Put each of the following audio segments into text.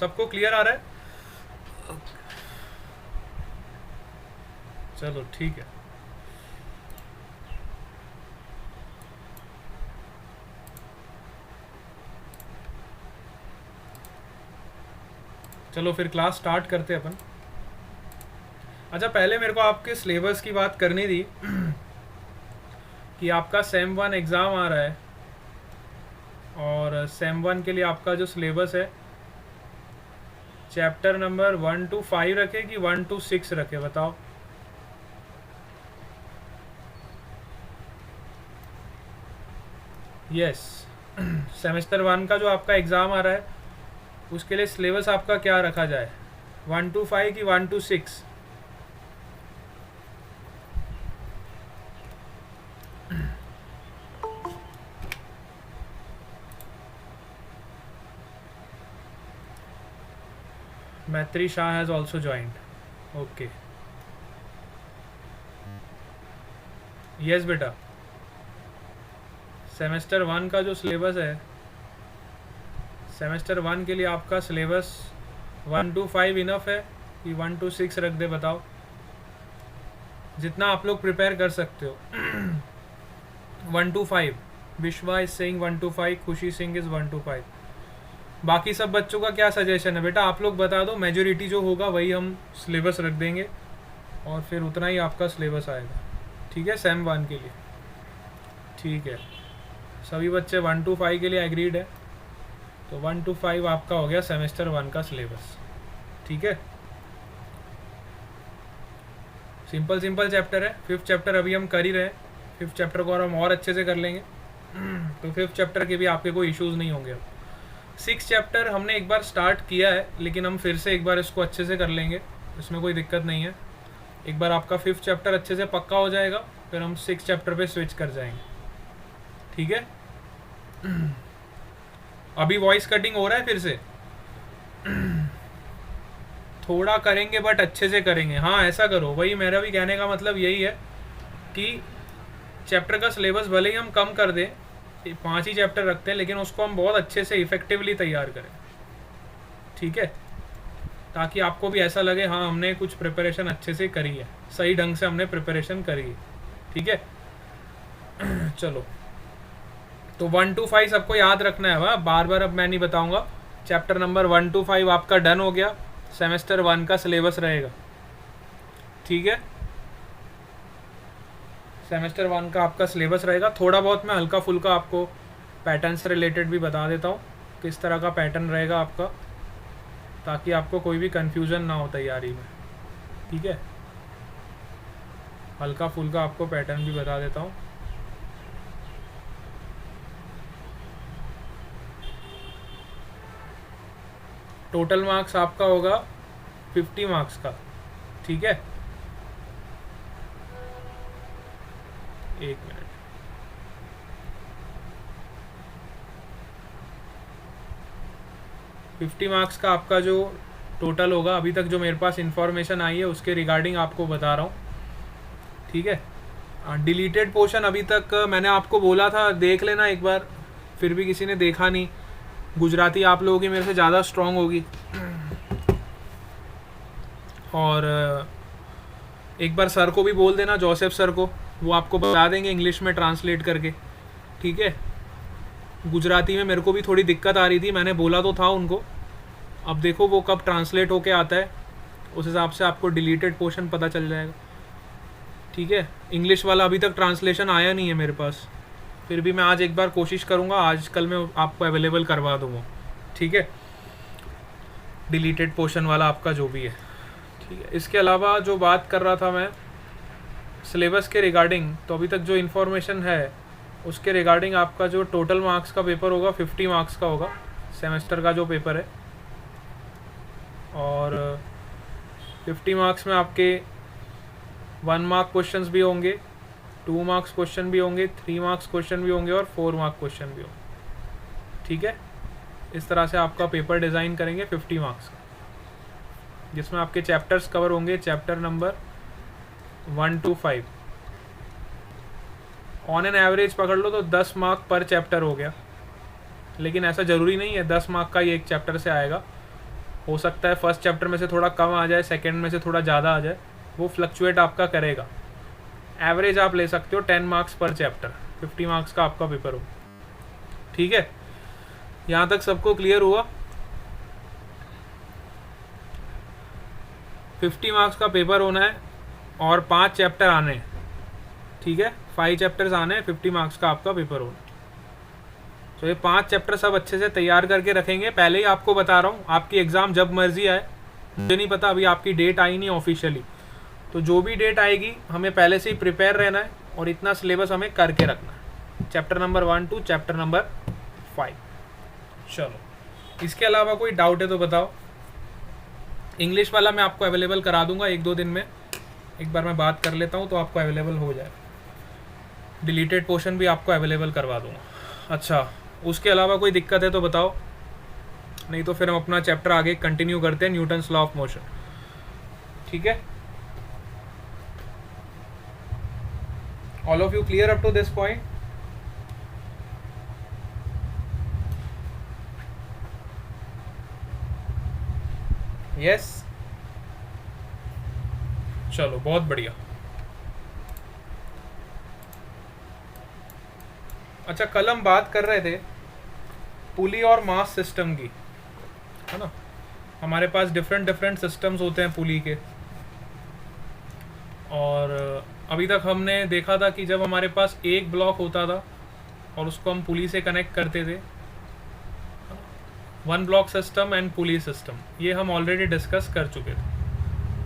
सबको क्लियर आ रहा है? चलो ठीक है। चलो फिर क्लास स्टार्ट करते हैं अपन। अच्छा, पहले मेरे को आपके सिलेबस की बात करनी थी कि आपका सेम 1 एग्ज़ाम आ रहा है और सेम 1 के लिए आपका जो सिलेबस है चैप्टर नंबर 1 to 5 रखे कि 1 to 6 रखे, बताओ। यस सेमेस्टर 1 का जो आपका एग्ज़ाम आ रहा है उसके लिए सिलेबस आपका क्या रखा जाए, 1 to 5 कि 1 to 6? मैत्री Shah has also joined. Okay, yes बेटा। सेमेस्टर 1 का जो सिलेबस है, सेमेस्टर 1 के लिए आपका सिलेबस 1 to 5 इनफ है कि 1 to 6 रख दे, बताओ। जितना आप लोग प्रिपेयर कर सकते हो। 1 to 5 विश्वा इज सेइंग 1 to 5, खुशी सिंह इज 1 to 5। बाकी सब बच्चों का क्या सजेशन है बेटा, आप लोग बता दो। मेजोरिटी जो होगा वही हम सिलेबस रख देंगे और फिर उतना ही आपका सिलेबस आएगा, ठीक है, सेम 1 के लिए। ठीक है, सभी बच्चे 1 to 5 के लिए एग्रीड है, तो 1 to 5 आपका हो गया सेमेस्टर 1 का सिलेबस, ठीक है। सिंपल सिंपल चैप्टर है। 5th चैप्टर अभी हम कर ही रहे हैं, 5th चैप्टर को और हम और अच्छे से कर लेंगे तो 5th चैप्टर के भी आपके कोई इश्यूज़ नहीं होंगे। अब 6th चैप्टर हमने एक बार स्टार्ट किया है, लेकिन हम फिर से एक बार इसको अच्छे से कर लेंगे, इसमें कोई दिक्कत नहीं है। एक बार आपका 5th चैप्टर अच्छे से पक्का हो जाएगा, फिर हम 6th चैप्टर पे स्विच कर जाएंगे, ठीक है। अभी वॉइस कटिंग हो रहा है फिर से, थोड़ा करेंगे बट अच्छे से करेंगे। हाँ ऐसा करो, वही मेरा भी कहने का मतलब यही है कि चैप्टर का सिलेबस भले ही हम कम कर दें, 5 ही चैप्टर रखते हैं, लेकिन उसको हम बहुत अच्छे से इफेक्टिवली तैयार करें, ठीक है, ताकि आपको भी ऐसा लगे हाँ हमने कुछ प्रिपरेशन अच्छे से करी है, सही ढंग से हमने प्रिपरेशन करी है, ठीक है। चलो, तो 1 to 5 सबको याद रखना है, वाह बार बार अब मैं नहीं बताऊंगा। चैप्टर नंबर 1 to 5 आपका डन हो गया, सेमेस्टर 1 का सिलेबस रहेगा, ठीक है। सेमेस्टर 1 का आपका सिलेबस रहेगा। थोड़ा बहुत मैं हल्का फुल्का आपको पैटर्न से रिलेटेड भी बता देता हूँ, किस तरह का पैटर्न रहेगा आपका, ताकि आपको कोई भी कन्फ्यूज़न ना हो तैयारी में, ठीक है। हल्का फुल्का आपको पैटर्न भी बता देता हूँ। टोटल मार्क्स आपका होगा 50 मार्क्स का, ठीक है। एक मिनट, फिफ्टी मार्क्स का आपका जो टोटल होगा, अभी तक जो मेरे पास इंफॉर्मेशन आई है उसके रिगार्डिंग आपको बता रहा हूँ, ठीक है। डिलीटेड पोर्शन अभी तक मैंने आपको बोला था देख लेना एक बार, फिर भी किसी ने देखा नहीं। गुजराती आप लोगों की मेरे से ज़्यादा स्ट्रॉन्ग होगी, और एक बार सर को भी बोल देना, जोसेफ सर को, वो आपको बता देंगे इंग्लिश में ट्रांसलेट करके, ठीक है। गुजराती में मेरे को भी थोड़ी दिक्कत आ रही थी, मैंने बोला तो था उनको, अब देखो वो कब ट्रांसलेट होके आता है, उस हिसाब से आपको डिलीटेड पोर्शन पता चल जाएगा, ठीक है। इंग्लिश वाला अभी तक ट्रांसलेशन आया नहीं है मेरे पास, फिर भी मैं आज एक बार कोशिश करूँगा, आज कल मैं आपको अवेलेबल करवा दूँगा, ठीक है, डिलीटेड पोर्शन वाला आपका जो भी है, ठीक है। इसके अलावा जो बात कर रहा था मैं सिलेबस के रिगार्डिंग, तो अभी तक जो इन्फॉर्मेशन है उसके रिगार्डिंग आपका जो टोटल मार्क्स का पेपर होगा 50 मार्क्स का होगा, सेमेस्टर का जो पेपर है, और 50 मार्क्स में आपके 1 मार्क क्वेश्चंस भी होंगे, 2 मार्क्स क्वेश्चन भी होंगे, 3 मार्क्स क्वेश्चन भी होंगे और 4 मार्क क्वेश्चन भी होंगे, ठीक है। इस तरह से आपका पेपर डिज़ाइन करेंगे 50 मार्क्स का, जिसमें आपके चैप्टर्स कवर होंगे, chapter number 1 to 5। On an average पकड़ लो तो 10 मार्क पर चैप्टर हो गया, लेकिन ऐसा ज़रूरी नहीं है 10 मार्क का ही एक चैप्टर से आएगा, हो सकता है फर्स्ट चैप्टर में से थोड़ा कम आ जाए, सेकेंड में से थोड़ा ज़्यादा आ जाए, वो फ्लक्चुएट आपका करेगा। एवरेज आप ले सकते हो 10 मार्क्स पर चैप्टर, 50 मार्क्स का आपका पेपर हो। ठीक है, यहाँ तक सबको क्लियर हुआ? 50 मार्क्स का पेपर होना है और 5 चैप्टर आने हैं। ठीक है, 5 चैप्टर्स आने हैं, 50 मार्क्स का आपका पेपर होना। तो ये 5 चैप्टर सब अच्छे से तैयार करके रखेंगे। पहले ही आपको बता रहा हूँ, आपकी एग्ज़ाम जब मर्जी आए, मुझे नहीं पता, अभी आपकी डेट आई नहीं ऑफिशियली, तो जो भी डेट आएगी हमें पहले से ही प्रिपेयर रहना है और इतना सिलेबस हमें करके रखना है, chapter number 1 to chapter number 5। चलो, इसके अलावा कोई डाउट है तो बताओ। इंग्लिश वाला मैं आपको अवेलेबल करा दूंगा 1-2 दिन में, एक बार मैं बात कर लेता हूँ तो आपको अवेलेबल हो जाए। डिलीटेड पोर्शन भी आपको अवेलेबल करवा दूंगा। अच्छा, उसके अलावा कोई दिक्कत है तो बताओ, नहीं तो फिर हम अपना चैप्टर आगे कंटिन्यू करते हैं, न्यूटन्स लॉ ऑफ मोशन। ठीक है, all of you clear up to this point? Yes, चलो बहुत बढ़िया। अच्छा, कल हम बात कर रहे थे पुली और मास सिस्टम की, है ना। हमारे पास डिफरेंट सिस्टम्स होते हैं पुली के, और अभी तक हमने देखा था कि जब हमारे पास एक ब्लॉक होता था और उसको हम पुली से कनेक्ट करते थे, one block system and pulley system, ये हम ऑलरेडी डिस्कस कर चुके थे।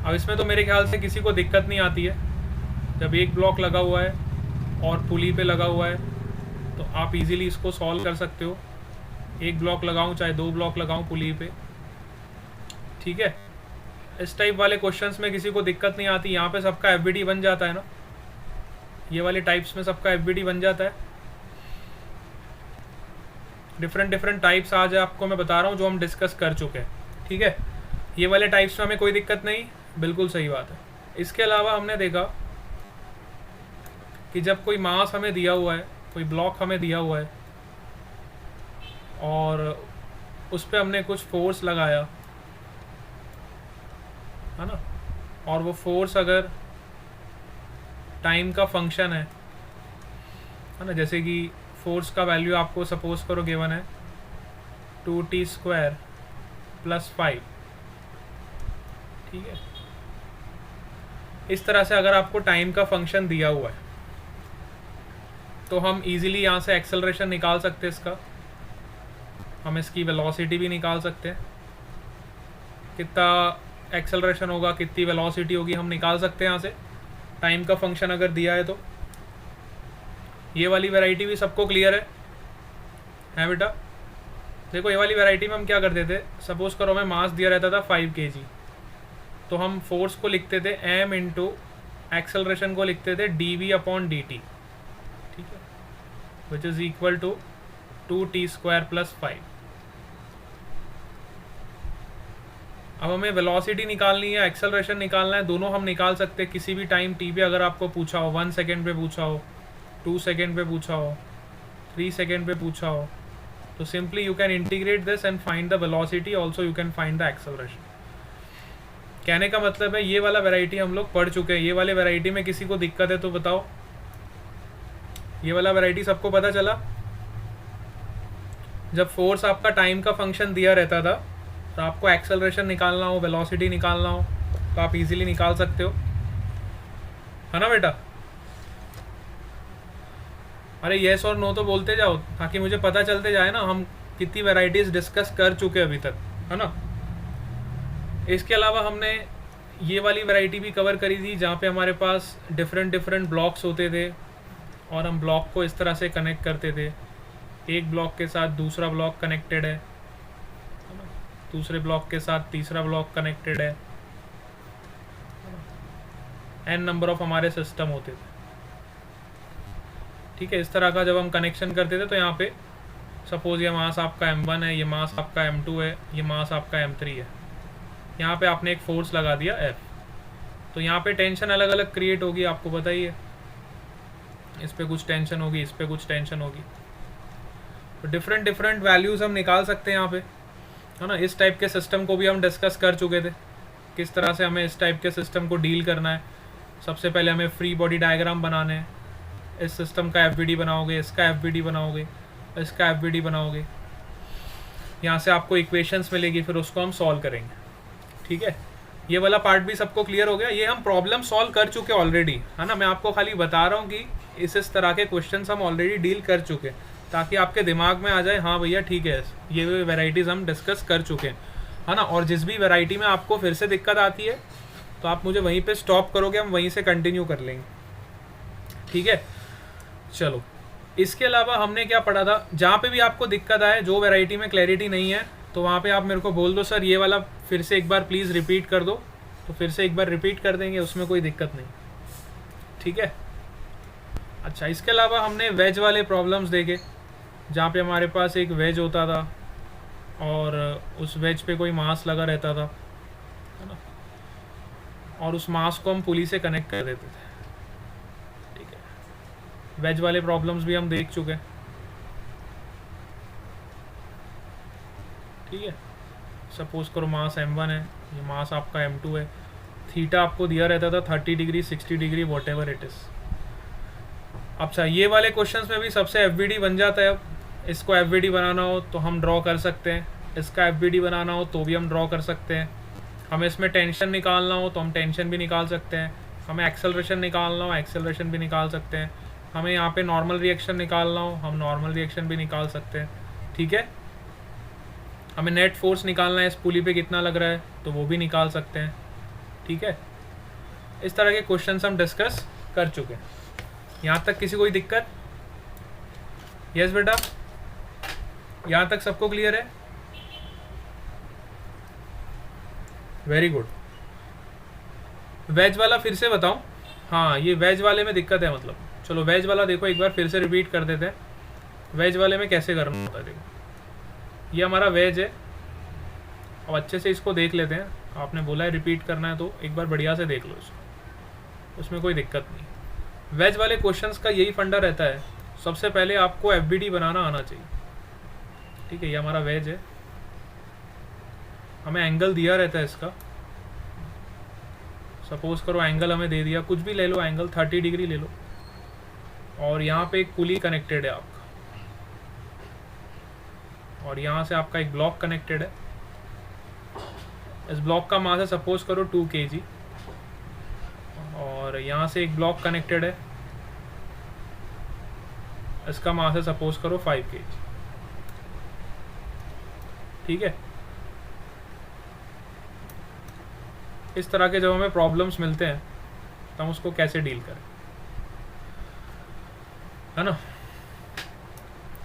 अब इसमें तो मेरे ख्याल से किसी को दिक्कत नहीं आती है। जब एक ब्लॉक लगा हुआ है और पुली पे लगा हुआ है तो आप इजीली इसको सॉल्व कर सकते हो। एक ब्लॉक लगाऊं चाहे 2 ब्लॉक लगाऊं पुली पे, ठीक है। इस टाइप वाले क्वेश्चंस में किसी को दिक्कत नहीं आती। यहाँ पे सबका एफबीडी बन जाता है ना, ये वाले टाइप्स में सबका एफबीडी बन जाता है। डिफरेंट टाइप्स आज आपको मैं बता रहा हूँ जो हम डिस्कस कर चुके हैं, ठीक है। ये वाले टाइप्स में हमें कोई दिक्कत नहीं, बिल्कुल सही बात है। इसके अलावा हमने देखा कि जब कोई मास हमें दिया हुआ है, कोई ब्लॉक हमें दिया हुआ है और उस पर हमने कुछ फोर्स लगाया, है ना, और वो फोर्स अगर टाइम का फंक्शन है ना, जैसे कि फोर्स का वैल्यू आपको सपोज करो गिवन है 2t² + 5, ठीक है। इस तरह से अगर आपको टाइम का फंक्शन दिया हुआ है तो हम इजीली यहाँ से एक्सेलरेशन निकाल सकते हैं इसका, हम इसकी वेलोसिटी भी निकाल सकते हैं। कितना एक्सेलरेशन होगा, कितनी वेलोसिटी होगी, हम निकाल सकते हैं यहाँ से, टाइम का फंक्शन अगर दिया है तो। ये वाली वैरायटी भी सबको क्लियर है बेटा? देखो, ये वाली वैरायटी में हम क्या करते थे, सपोज करो हमें मास दिया रहता था 5 kg, तो हम फोर्स को लिखते थे m इंटू एक्सेलरेशन को लिखते थे dv/dt, ठीक है, which is equal to 2t² + 5। अब हमें वेलोसिटी निकालनी है, एक्सेलरेशन निकालना है, दोनों हम निकाल सकते हैं किसी भी टाइम t पे। अगर आपको पूछा हो 1 सेकेंड पे पूछा हो, 2 सेकेंड पे पूछा हो, 3 सेकेंड पे पूछा हो, तो simply you can integrate this and find the velocity, also you can find the acceleration. कहने का मतलब है ये वाला वैरायटी हम लोग पढ़ चुके हैं। ये वाले वैरायटी में किसी को दिक्कत है तो बताओ। ये वाला वैरायटी सबको पता चला? जब फोर्स आपका टाइम का फंक्शन दिया रहता था तो आपको एक्सेलरेशन निकालना हो, वेलोसिटी निकालना हो, तो आप इजीली निकाल सकते हो, है ना बेटा? अरे येस और नो तो बोलते जाओ ताकि मुझे पता चलते जाए ना हम कितनी वैरायटीज डिस्कस कर चुके अभी तक, है ना। इसके अलावा हमने ये वाली वैरायटी भी कवर करी थी जहाँ पे हमारे पास डिफरेंट ब्लॉक्स होते थे और हम ब्लॉक को इस तरह से कनेक्ट करते थे। एक ब्लॉक के साथ दूसरा ब्लॉक कनेक्टेड है, दूसरे ब्लॉक के साथ तीसरा ब्लॉक कनेक्टेड है, n नंबर ऑफ हमारे सिस्टम होते थे, ठीक है। इस तरह का जब हम कनेक्शन करते थे तो यहाँ पे सपोज ये मास आपका m1 है, ये मास आपका m2 है, ये मास आपका m3 है। यहाँ पे आपने एक फोर्स लगा दिया F, तो यहाँ पे टेंशन अलग अलग क्रिएट होगी, आपको पता ही है। इस पे कुछ टेंशन होगी, इस पे कुछ टेंशन होगी, तो डिफरेंट वैल्यूज़ हम निकाल सकते हैं यहाँ पे, है ना। इस टाइप के सिस्टम को भी हम डिस्कस कर चुके थे, किस तरह से हमें इस टाइप के सिस्टम को डील करना है। सबसे पहले हमें फ्री बॉडी डायग्राम बनाने हैं, इस सिस्टम का एफ बनाओगे, इसका एफ बनाओगे, इसका एफ बनाओगे, यहाँ से आपको इक्वेशंस मिलेगी, फिर उसको हम सॉल्व करेंगे। ठीक है, ये वाला पार्ट भी सबको क्लियर हो गया। ये हम प्रॉब्लम सॉल्व कर चुके ऑलरेडी, है ना। मैं आपको खाली बता रहा हूँ कि इस तरह के क्वेश्चंस हम ऑलरेडी डील कर चुके, ताकि आपके दिमाग में आ जाए हाँ भैया ठीक है, ये वेराइटीज़ हम डिस्कस कर चुके हैं, है ना। और जिस भी वेराइटी में आपको फिर से दिक्कत आती है तो आप मुझे वहीं पे स्टॉप करोगे, हम वहीं से कंटिन्यू कर लेंगे। ठीक है, चलो। इसके अलावा हमने क्या पढ़ा था, जहाँ पे भी आपको दिक्कत आए, जो वैरायटी में क्लैरिटी नहीं है, तो वहाँ पे आप मेरे को बोल दो सर ये वाला फिर से एक बार प्लीज़ रिपीट कर दो, तो फिर से एक बार रिपीट कर देंगे, उसमें कोई दिक्कत नहीं। ठीक है, अच्छा। इसके अलावा हमने वेज वाले प्रॉब्लम्स देखे, जहाँ पे हमारे पास एक वेज होता था और उस वेज पे कोई मास लगा रहता था, है ना, और उस मास को हम पुली से कनेक्ट कर देते थे। ठीक है, वेज वाले प्रॉब्लम्स भी हम देख चुके हैं। ठीक है, सपोज करो मास m1 है, ये मास आपका m2 है, थीटा आपको दिया रहता था 30 degree 60 degree what ever it is. अच्छा, ये वाले क्वेश्चंस में भी सबसे एफ बन जाता है। अब इसको एफ बनाना हो तो हम ड्रॉ कर सकते हैं, इसका एफ बनाना हो तो भी हम ड्रॉ कर सकते हैं। हमें इसमें टेंशन निकालना हो तो हम टेंशन भी निकाल सकते हैं, हमें एक्सेलरेशन निकालना हो एक्सेलरेशन भी निकाल सकते हैं, हमें यहाँ पे नॉर्मल रिएक्शन निकालना हो हम नॉर्मल रिएक्शन भी निकाल सकते हैं। ठीक है, हमें नेट फोर्स निकालना है इस पुली पे कितना लग रहा है तो वो भी निकाल सकते हैं। ठीक है, इस तरह के क्वेश्चंस हम डिस्कस कर चुके हैं। यहाँ तक किसी कोई दिक्कत? यस बेटा, यहाँ तक सबको क्लियर है? Very good. वेज वाला फिर से बताऊं? हाँ, ये वेज वाले में दिक्कत है, मतलब चलो वेज वाला देखो एक बार फिर से रिपीट कर देते हैं। वेज वाले में कैसे करना होता है, देखो ये हमारा वेज है। अब अच्छे से इसको देख लेते हैं, आपने बोला है रिपीट करना है तो एक बार बढ़िया से देख लो इसको, उसमें कोई दिक्कत नहीं। वेज वाले क्वेश्चंस का यही फंडा रहता है, सबसे पहले आपको एफ बनाना आना चाहिए। ठीक है, ये हमारा वेज है, हमें एंगल दिया रहता है इसका। सपोज करो एंगल हमें दे दिया, कुछ भी ले लो एंगल, 30 डिग्री ले लो, और यहाँ पे एक पुली कनेक्टेड है आपका, और यहाँ से आपका एक ब्लॉक कनेक्टेड है। इस ब्लॉक का मास है सपोज करो 2 kg, और यहाँ से एक ब्लॉक कनेक्टेड है, इसका मास है सपोज करो 5 kg। ठीक है, इस तरह के जब हमें प्रॉब्लम्स मिलते हैं तो हम उसको कैसे डील करें, है ना।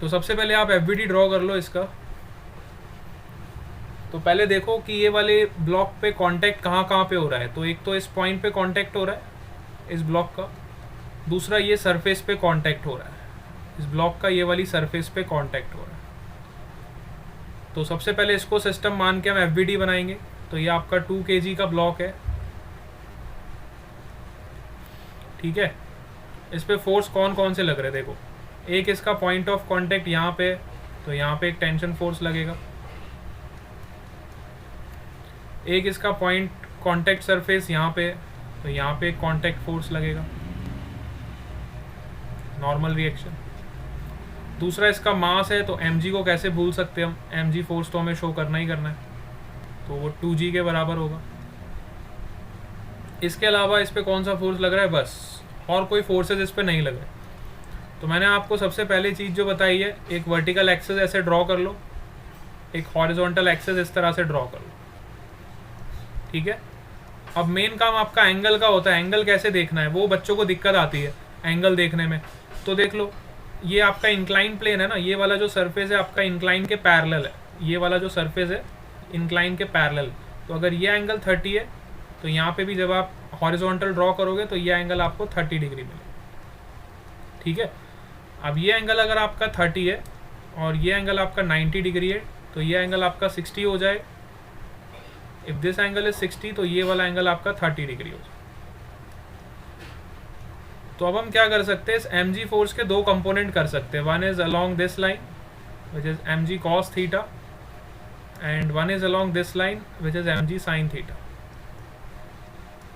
तो सबसे पहले आप एफ ड्रॉ कर लो इसका। तो पहले देखो कि ये वाले ब्लॉक पे कांटेक्ट कहाँ कहाँ पे हो रहा है। तो एक तो इस पॉइंट पे कांटेक्ट हो रहा है इस ब्लॉक का, दूसरा ये सरफेस पे कांटेक्ट हो रहा है, इस ब्लॉक का ये वाली सरफेस पे कांटेक्ट हो रहा है। तो सबसे पहले इसको सिस्टम मान के हम एफ बनाएंगे। तो ये आपका 2 kg का ब्लॉक है। ठीक है, इस पे फोर्स कौन कौन से लग रहे हैं देखो, एक इसका पॉइंट ऑफ कांटेक्ट यहाँ पे, तो यहाँ पे एक टेंशन फोर्स लगेगा। एक इसका पॉइंट कांटेक्ट सरफेस यहाँ पे, तो यहाँ पे एक कांटेक्ट फोर्स लगेगा, नॉर्मल रिएक्शन। दूसरा इसका मास है, तो mg को कैसे भूल सकते हैं हम, mg फोर्स तो हमें शो करना ही करना है, तो वो 2g के बराबर होगा। इसके अलावा इस पे कौन सा फोर्स लग रहा है, बस, और कोई फोर्सेस इस पे नहीं लग रहे। तो मैंने आपको सबसे पहले चीज़ जो बताई है, एक वर्टिकल एक्सिस ऐसे ड्रॉ कर लो, एक हॉरिजॉन्टल एक्सिस इस तरह से ड्रॉ कर लो। ठीक है, अब मेन काम आपका एंगल का होता है। एंगल कैसे देखना है, वो बच्चों को दिक्कत आती है एंगल देखने में। तो देख लो, ये आपका इंक्लाइन प्लेन है ना, ये वाला जो सरफेस है आपका इंक्लाइन के पैरेलल है, ये वाला जो सरफेस है इंक्लाइन के पैरेलल। तो अगर ये एंगल 30 है, तो यहाँ पे भी जब आप हॉरिजॉन्टल ड्रॉ करोगे तो ये एंगल आपको 30 डिग्री मिलेगा। ठीक है, अब ये एंगल अगर आपका 30 है और ये एंगल आपका 90 डिग्री है, तो ये एंगल आपका 60 हो जाए। इफ दिस एंगल इज 60, तो ये वाला एंगल आपका 30 डिग्री हो जाए। तो अब हम क्या कर सकते हैं, इस mg फोर्स के दो कंपोनेंट कर सकते हैं। One is along this line which is mg cos theta, and one is along this line which is mg sin theta.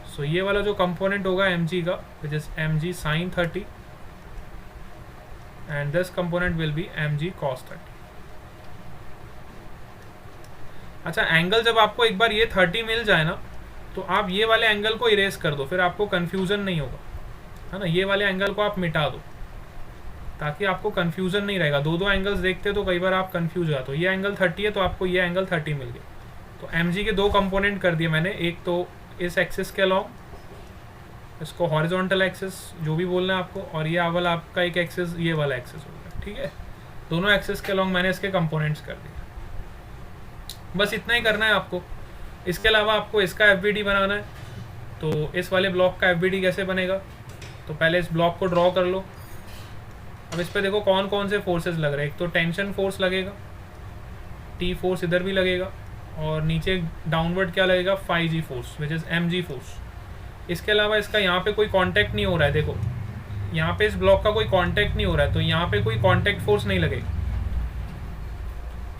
So ये वाला जो component होगा mg का which is mg sin 30 and this component will be mg cos 30. अच्छा, angle जब आपको एक बार ये 30 मिल जाए ना, तो आप ये वाले एंगल को इरेज कर दो, फिर आपको कन्फ्यूज़न नहीं होगा, है ना। ये वाले एंगल को आप मिटा दो ताकि आपको कन्फ्यूज़न नहीं रहेगा। दो दो एंगल्स देखते तो कई बार आप कन्फ्यूज हो जाते हो। ये एंगल 30 है तो आपको ये एंगल 30 मिल गया। तो mg के दो कंपोनेंट कर दिए मैंने, एक तो इस एक्सिस के अलॉन्ग, इसको हॉरिजॉन्टल एक्सिस जो भी बोलना है आपको, और ये वाला आपका एक एक्सिस, ये वाला एक्सिस हो गया, ठीक है। दोनों एक्सिस के अलॉन्ग मैंने इसके कंपोनेंट्स कर दिए। बस इतना ही करना है आपको। इसके अलावा आपको इसका FBD बनाना है। तो इस वाले ब्लॉक का FBD कैसे बनेगा, तो पहले इस ब्लॉक को ड्रॉ कर लो। अब इस पे देखो कौन कौन से फोर्सेस लग रहे हैं। एक तो टेंशन फोर्स लगेगा, T फोर्स इधर भी लगेगा, और नीचे डाउनवर्ड क्या लगेगा, 5G force which is mg force. इसके अलावा इसका यहाँ पे कोई कांटेक्ट नहीं हो रहा है, देखो यहाँ पे इस ब्लॉक का कोई कांटेक्ट नहीं हो रहा है, तो यहाँ पे कोई कांटेक्ट फोर्स नहीं लगेगा।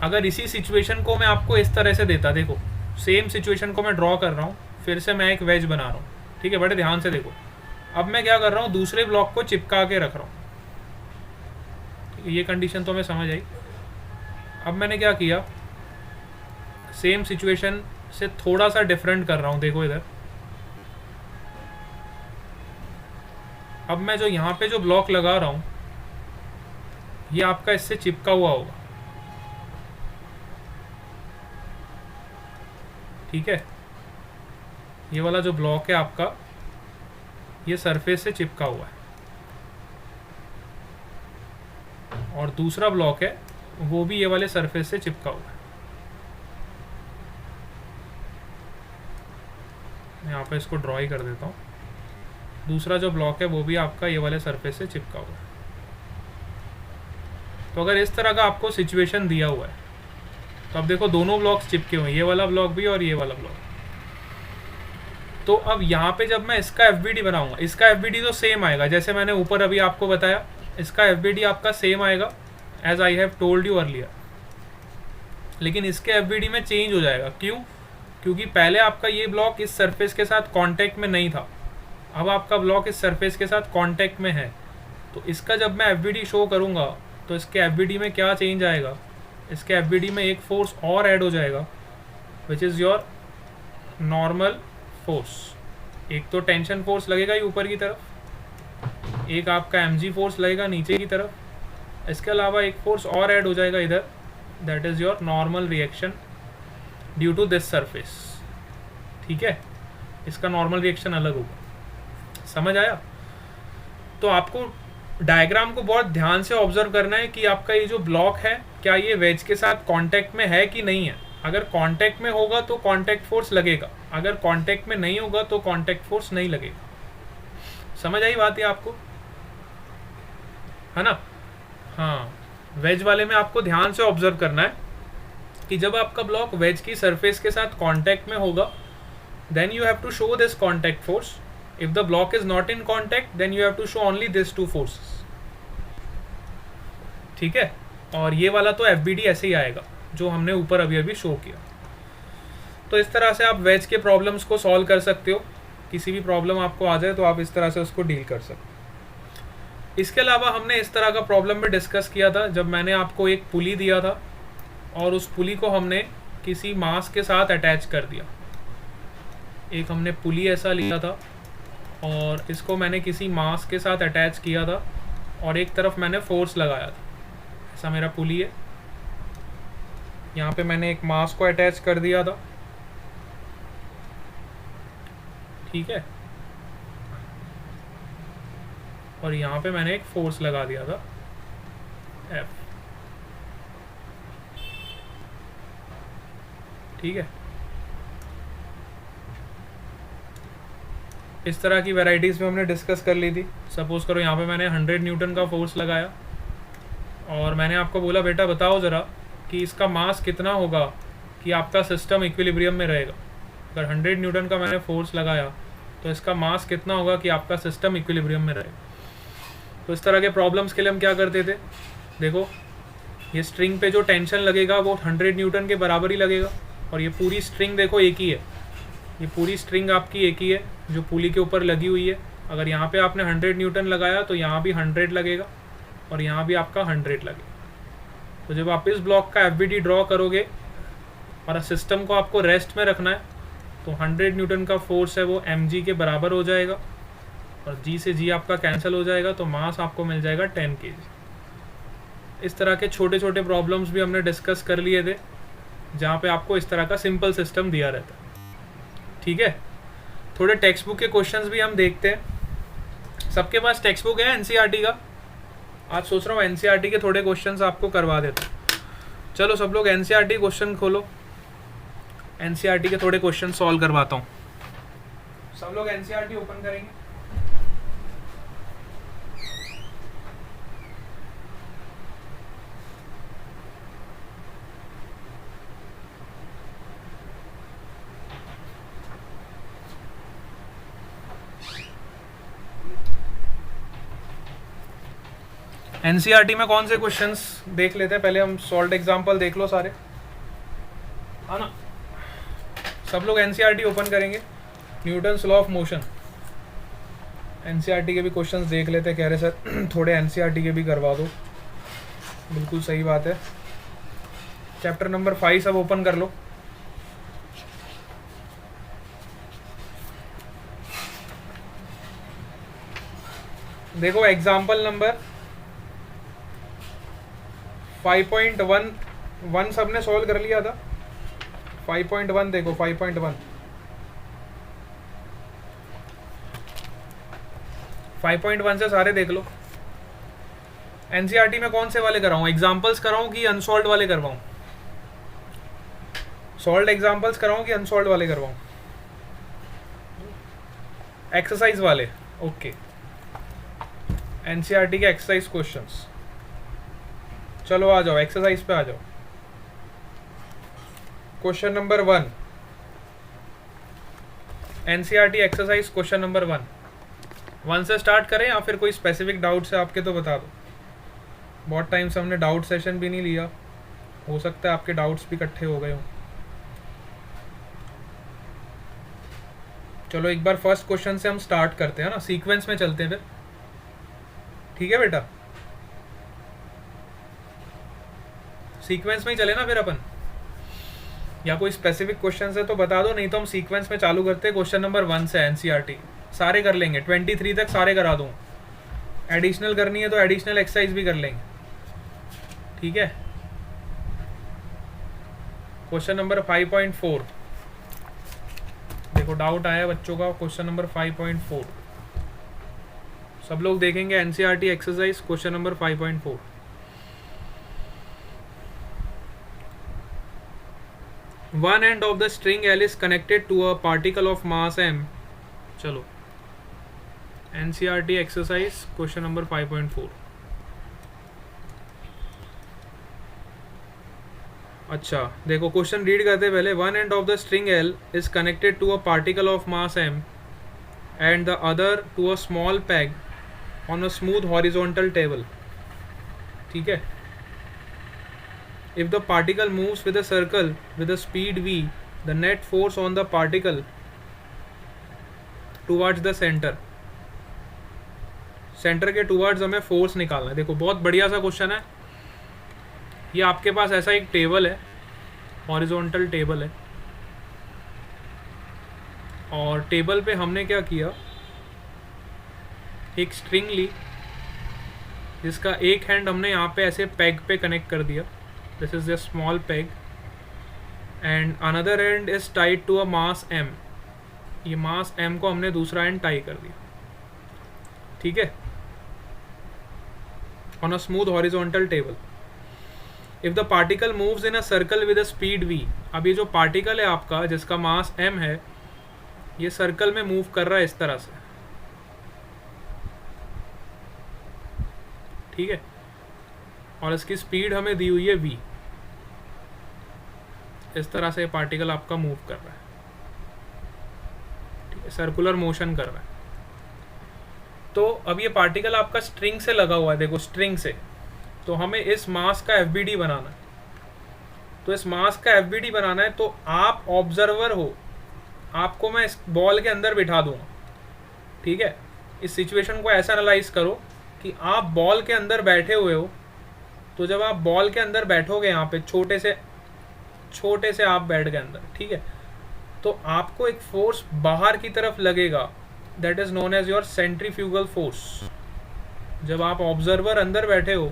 अगर इसी सिचुएशन को मैं आपको इस तरह से देता, देखो सेम सिचुएशन को मैं ड्रॉ कर रहा हूँ, फिर से मैं एक वेज बना रहा हूँ, ठीक है, बड़े ध्यान से देखो। अब मैं क्या कर रहा हूँ, दूसरे ब्लॉक को चिपका के रख रहा हूँ, ये कंडीशन तो हमें समझ आई। अब मैंने क्या किया, सेम सिचुएशन से थोड़ा सा डिफरेंट कर रहा हूँ, देखो इधर। अब मैं जो यहाँ पे जो ब्लॉक लगा रहा हूँ, ये आपका इससे चिपका हुआ होगा, ठीक है। ये वाला जो ब्लॉक है आपका, ये सरफेस से चिपका हुआ है, और दूसरा ब्लॉक है वो भी ये वाले सरफेस से चिपका हुआ है। मैं यहाँ पे इसको ड्रॉ ही कर देता हूँ। दूसरा जो ब्लॉक है वो भी आपका ये वाले सरफेस से चिपका हुआ है। तो अगर इस तरह का आपको सिचुएशन दिया हुआ है, तो अब देखो दोनों ब्लॉक्स चिपके हुए हैं, ये वाला ब्लॉक भी और ये वाला ब्लॉक। तो अब यहाँ पे जब मैं इसका FBD बनाऊंगा, इसका FBD तो सेम आएगा जैसे मैंने ऊपर अभी आपको बताया। इसका FBD आपका सेम आएगा as I have told you earlier, लेकिन इसके FBD में चेंज हो जाएगा। क्यों? क्योंकि पहले आपका ये ब्लॉक इस सरफेस के साथ कांटेक्ट में नहीं था, अब आपका ब्लॉक इस सरफेस के साथ कांटेक्ट में है। तो इसका जब मैं FBD शो करूँगा तो इसके FBD में क्या चेंज आएगा, इसके FBD में एक फोर्स और ऐड हो जाएगा which is your normal force. एक तो टेंशन फोर्स लगेगा ही ऊपर की तरफ, एक आपका mg फोर्स लगेगा नीचे की तरफ। इसके अलावा एक फोर्स और ऐड हो जाएगा इधर, that is your normal reaction due to this surface, ठीक है। इसका नॉर्मल रिएक्शन अलग होगा। समझ आया? तो आपको डायग्राम को बहुत ध्यान से ऑब्जर्व करना है कि आपका ये जो ब्लॉक है क्या ये वेज के साथ कांटेक्ट में है कि नहीं है। अगर कांटेक्ट में होगा तो कांटेक्ट फोर्स लगेगा, अगर कांटेक्ट में नहीं होगा तो कांटेक्ट फोर्स नहीं लगेगा। समझ आई बात है आपको, है ना? हाँ, वेज वाले में आपको ध्यान से ऑब्जर्व करना है कि जब आपका ब्लॉक वेज की सरफेस के साथ कांटेक्ट में होगा then you have to show this contact force. If the block is not in contact then you have to show only this two forces, ठीक है। और ये वाला तो FBD ऐसे ही आएगा जो हमने ऊपर अभी अभी शो किया। तो इस तरह से आप वेज के प्रॉब्लम्स को सॉल्व कर सकते हो। किसी भी प्रॉब्लम आपको आ जाए तो आप इस तरह से उसको डील कर सकते हो। इसके अलावा हमने इस तरह का प्रॉब्लम भी डिस्कस किया था जब मैंने आपको एक पुली दिया था और उस पुली को हमने किसी मास के साथ अटैच कर दिया। एक हमने पुली ऐसा लिया था और इसको मैंने किसी मास के साथ अटैच किया था और एक तरफ मैंने फोर्स लगाया था। ऐसा मेरा पुली है, यहाँ पे मैंने एक मास को अटैच कर दिया था, ठीक है, और यहाँ पे मैंने एक फोर्स लगा दिया था F, ठीक है। इस तरह की वैरायटीज़ में हमने डिस्कस कर ली थी। सपोज करो यहाँ पे मैंने 100 न्यूटन का फोर्स लगाया और मैंने आपको बोला बेटा बताओ ज़रा कि इसका मास कितना होगा कि आपका सिस्टम इक्विलिब्रियम में रहेगा। अगर 100 न्यूटन का मैंने फोर्स लगाया तो इसका मास कितना होगा कि आपका सिस्टम इक्विलिब्रियम में रहेगा। तो इस तरह के प्रॉब्लम्स के लिए हम क्या करते थे, देखो ये स्ट्रिंग पे जो टेंशन लगेगा वो 100 न्यूटन के बराबर ही लगेगा। और ये पूरी स्ट्रिंग देखो एक ही है, ये पूरी स्ट्रिंग आपकी एक ही है जो पुली के ऊपर लगी हुई है। अगर यहाँ पे आपने 100 न्यूटन लगाया तो यहाँ भी 100 लगेगा और यहाँ भी आपका 100 लगेगा। तो जब आप इस ब्लॉक का FBD ड्रॉ करोगे और सिस्टम को आपको रेस्ट में रखना है तो 100 न्यूटन का फोर्स है वो mg के बराबर हो जाएगा और g से g आपका कैंसिल हो जाएगा, तो मास आपको मिल जाएगा 10 kg। इस तरह के छोटे छोटे प्रॉब्लम्स भी हमने डिस्कस कर लिए थे जहाँ पे आपको इस तरह का सिंपल सिस्टम दिया रहता है। ठीक है, थोड़े टेक्स्ट बुक के क्वेश्चंस भी हम देखते हैं। सबके पास टेक्स्ट बुक है NCERT का? आज सोच रहा हूँ NCERT के थोड़े क्वेश्चंस आपको करवा देता हूँ। चलो सब लोग NCERT क्वेश्चन खोलो, NCERT के थोड़े क्वेश्चन सॉल्व करवाता हूँ। सब लोग NCERT ओपन करेंगे। NCERT में कौन से क्वेश्चंस देख लेते हैं, पहले हम सॉल्व एग्जांपल देख लो सारे, है ना। सब लोग NCERT ओपन करेंगे। Newton's law of motion, NCERT के भी क्वेश्चंस देख लेते हैं। कह रहे सर थोड़े NCERT के भी करवा दो, बिल्कुल सही बात है। चैप्टर नंबर 5 सब ओपन कर लो। देखो एग्जाम्पल नंबर 5.1 सबने सॉल्व कर लिया था। 5.1 देखो, 5.1 5.1 से सारे देख लो। NCERT में कौन से वाले कराऊं, एग्जाम्पल्स कराऊं कि अनसॉल्व वाले करवाऊं? सॉल्व एग्जाम्पल्स कराऊं कि अनसॉल्व वाले करवाऊं? एक्सरसाइज वाले, ओके। NCERT के एक्सरसाइज क्वेश्चंस, चलो आ जाओ एक्सरसाइज पे आ जाओ। Question number 1, NCERT exercise question number 1 से स्टार्ट करें या फिर कोई स्पेसिफिक डाउट है आपके तो बता दो। बहुत टाइम से हमने डाउट सेशन भी नहीं लिया, हो सकता है आपके डाउट्स भी इकट्ठे हो गए हों। चलो एक बार फर्स्ट क्वेश्चन से हम स्टार्ट करते हैं ना, सीक्वेंस में चलते हैं फिर। ठीक है बेटा, सीक्वेंस में ही चले ना फिर अपन, या कोई स्पेसिफिक क्वेश्चन है तो बता दो, नहीं तो हम सीक्वेंस में चालू करते हैं। क्वेश्चन नंबर 1 से NCERT सारे कर लेंगे, 23 तक सारे करा दूँ। एडिशनल करनी है तो एडिशनल एक्सरसाइज भी कर लेंगे। ठीक है, क्वेश्चन नंबर 5.4 देखो, डाउट आया बच्चों का। क्वेश्चन नंबर 5.4 सब लोग देखेंगे NCERT exercise question number 5.4। One end of the string L is connected to a particle of mass m। चलो NCERT एक्सरसाइज क्वेश्चन नंबर 5.4। अच्छा देखो, क्वेश्चन रीड करते पहले। One end of the string L is connected to a particle of mass m and the other to a small peg on a smooth horizontal table। ठीक है, if the particle moves with a circle with a speed v, the net force on the particle towards the center, centre के towards हमें force निकालना है। देखो बहुत बढ़िया सा क्वेश्चन है ये। आपके पास ऐसा एक टेबल है, हॉरिजॉन्टल टेबल है, और टेबल पे हमने क्या किया, एक स्ट्रिंग ली जिसका एक हैंड हमने यहाँ पे ऐसे पैग पे कनेक्ट कर दिया, this is the small peg, and another end is tied to a mass m। ये मास m को हमने दूसरा एंड टाई कर दिया। ठीक है, on a smooth horizontal table, if the particle moves in a circle with a speed v। अब ये जो पार्टिकल है आपका जिसका मास m है, ये सर्कल में मूव कर रहा है इस तरह से। ठीक है, और इसकी स्पीड हमें दी हुई है v। इस तरह से पार्टिकल आपका मूव कर रहा है, ठीक है, सर्कुलर मोशन कर रहा है। तो अब ये पार्टिकल आपका स्ट्रिंग से लगा हुआ है, देखो स्ट्रिंग से, तो हमें इस मास का एफ बनाना है। तो इस मास का एफ बनाना है, तो आप ऑब्जर्वर हो, आपको मैं इस बॉल के अंदर बिठा दूंगा, ठीक है। इस सिचुएशन को ऐसा एनालाइज करो कि आप बॉल के अंदर बैठे हुए हो। तो जब आप बॉल के अंदर बैठोगे, यहाँ पे छोटे से आप बैठ गए अंदर, ठीक है, तो आपको एक फोर्स बाहर की तरफ लगेगा, that is known as your centrifugal force. जब आप ऑब्जर्वर अंदर बैठे हो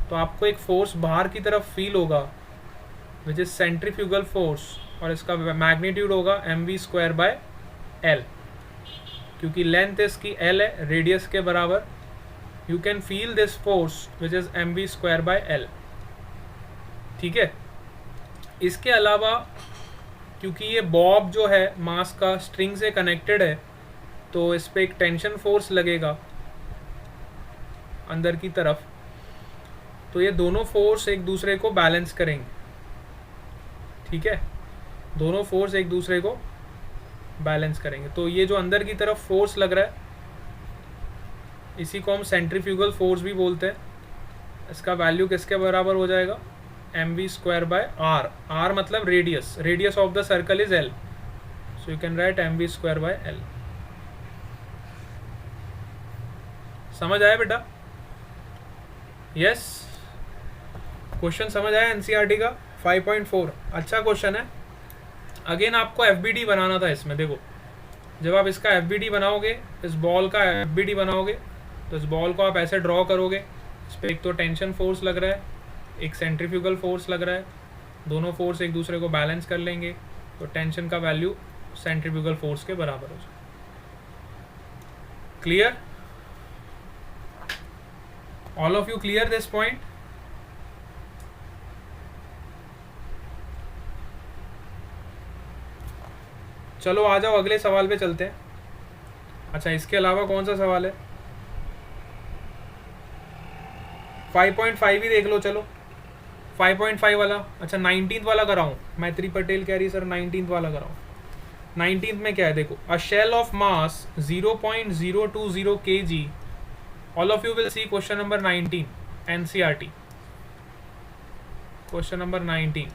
तो आपको एक फोर्स बाहर की तरफ फील होगा, विच इज सेंट्रीफ्यूगल फोर्स, और इसका मैग्नीट्यूड होगा mv²/L, क्योंकि लेंथ इसकी L है, रेडियस के बराबर। You can feel this force which is mv²/L, ठीक है। इसके अलावा क्योंकि ये बॉब जो है मास का स्ट्रिंग से कनेक्टेड है, तो इस पर एक टेंशन फोर्स लगेगा अंदर की तरफ, तो ये दोनों फोर्स एक दूसरे को बैलेंस करेंगे, ठीक है। दोनों फोर्स एक दूसरे को बैलेंस करेंगे। तो ये जो अंदर की तरफ फोर्स लग रहा है, इसी को हम सेंट्रीफ्यूगल फोर्स भी बोलते हैं। इसका वैल्यू किसके बराबर हो जाएगा, mv²/r। r मतलब radius of the circle is L, so you can write mv²/L। समझ आया बेटा? यस, क्वेश्चन समझ आया एनसीईआरटी का 5.4। अच्छा क्वेश्चन है। अगेन आपको एफबीडी बनाना था इसमें। देखो, जब आप इसका एफबीडी बनाओगे, इस बॉल का एफबीडी बनाओगे, तो इस बॉल को आप ऐसे ड्रॉ करोगे। इस पर एक तो टेंशन फोर्स लग रहा है, एक सेंट्रीफ्यूगल फोर्स लग रहा है, दोनों फोर्स एक दूसरे को बैलेंस कर लेंगे, तो टेंशन का वैल्यू सेंट्रीफ्यूगल फोर्स के बराबर हो जाए। Clear? All of you clear this point? चलो आ जाओ, अगले सवाल पे चलते हैं। अच्छा, इसके अलावा कौन सा सवाल है? 5.5 ही देख लो। चलो 5.5 वाला। अच्छा, 19th वाला कराऊं? मैत्री पटेल कह रही सर 19th वाला कराऊं। 19th में क्या है? देखो, a shell of mass 0.020 kg। All of you will see question number 19 NCERT. Question number 19,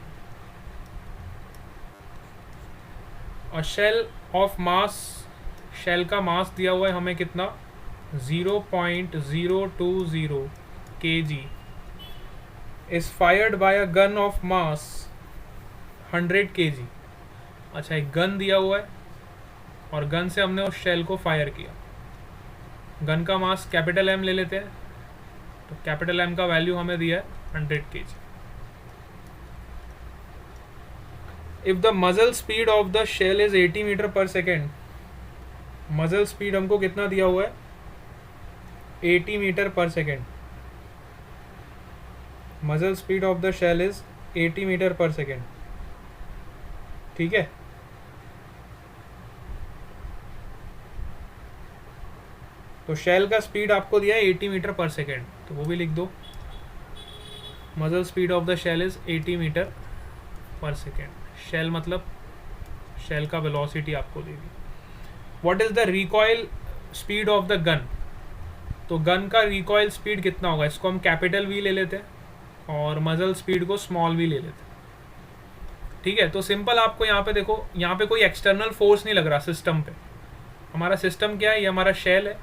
और शेल ऑफ मास, शेल का मास दिया हुआ है हमें कितना, 0.020 kg is fired by a gun of mass 100 kg। अच्छा, एक गन दिया हुआ है और गन से हमने उस शेल को फायर किया। गन का मास कैपिटल M ले लेते हैं, तो कैपिटल M का वैल्यू हमें दिया है 100 kg। If the muzzle speed of the shell is 80 metre पर सेकेंड, मजल स्पीड हमको कितना दिया हुआ है, 80 मीटर पर second. Muzzle speed of the shell is 80 metre पर सेकेंड, ठीक है। तो शेल का स्पीड आपको दिया है 80 मीटर पर सेकेंड, तो वो भी लिख दो। Muzzle speed of the shell is 80 metre पर सेकेंड। शेल मतलब शेल का वेलोसिटी आपको दे दी। What is the recoil speed of the gun? तो गन का रिकॉइल स्पीड कितना होगा, इसको हम कैपिटल V ले लेते हैं और मजल स्पीड को स्मॉल v ले लेते हैं, ठीक है। तो सिंपल आपको यहाँ पे देखो, यहाँ पे कोई एक्सटर्नल फोर्स नहीं लग रहा सिस्टम पे। हमारा सिस्टम क्या है, ये हमारा शेल है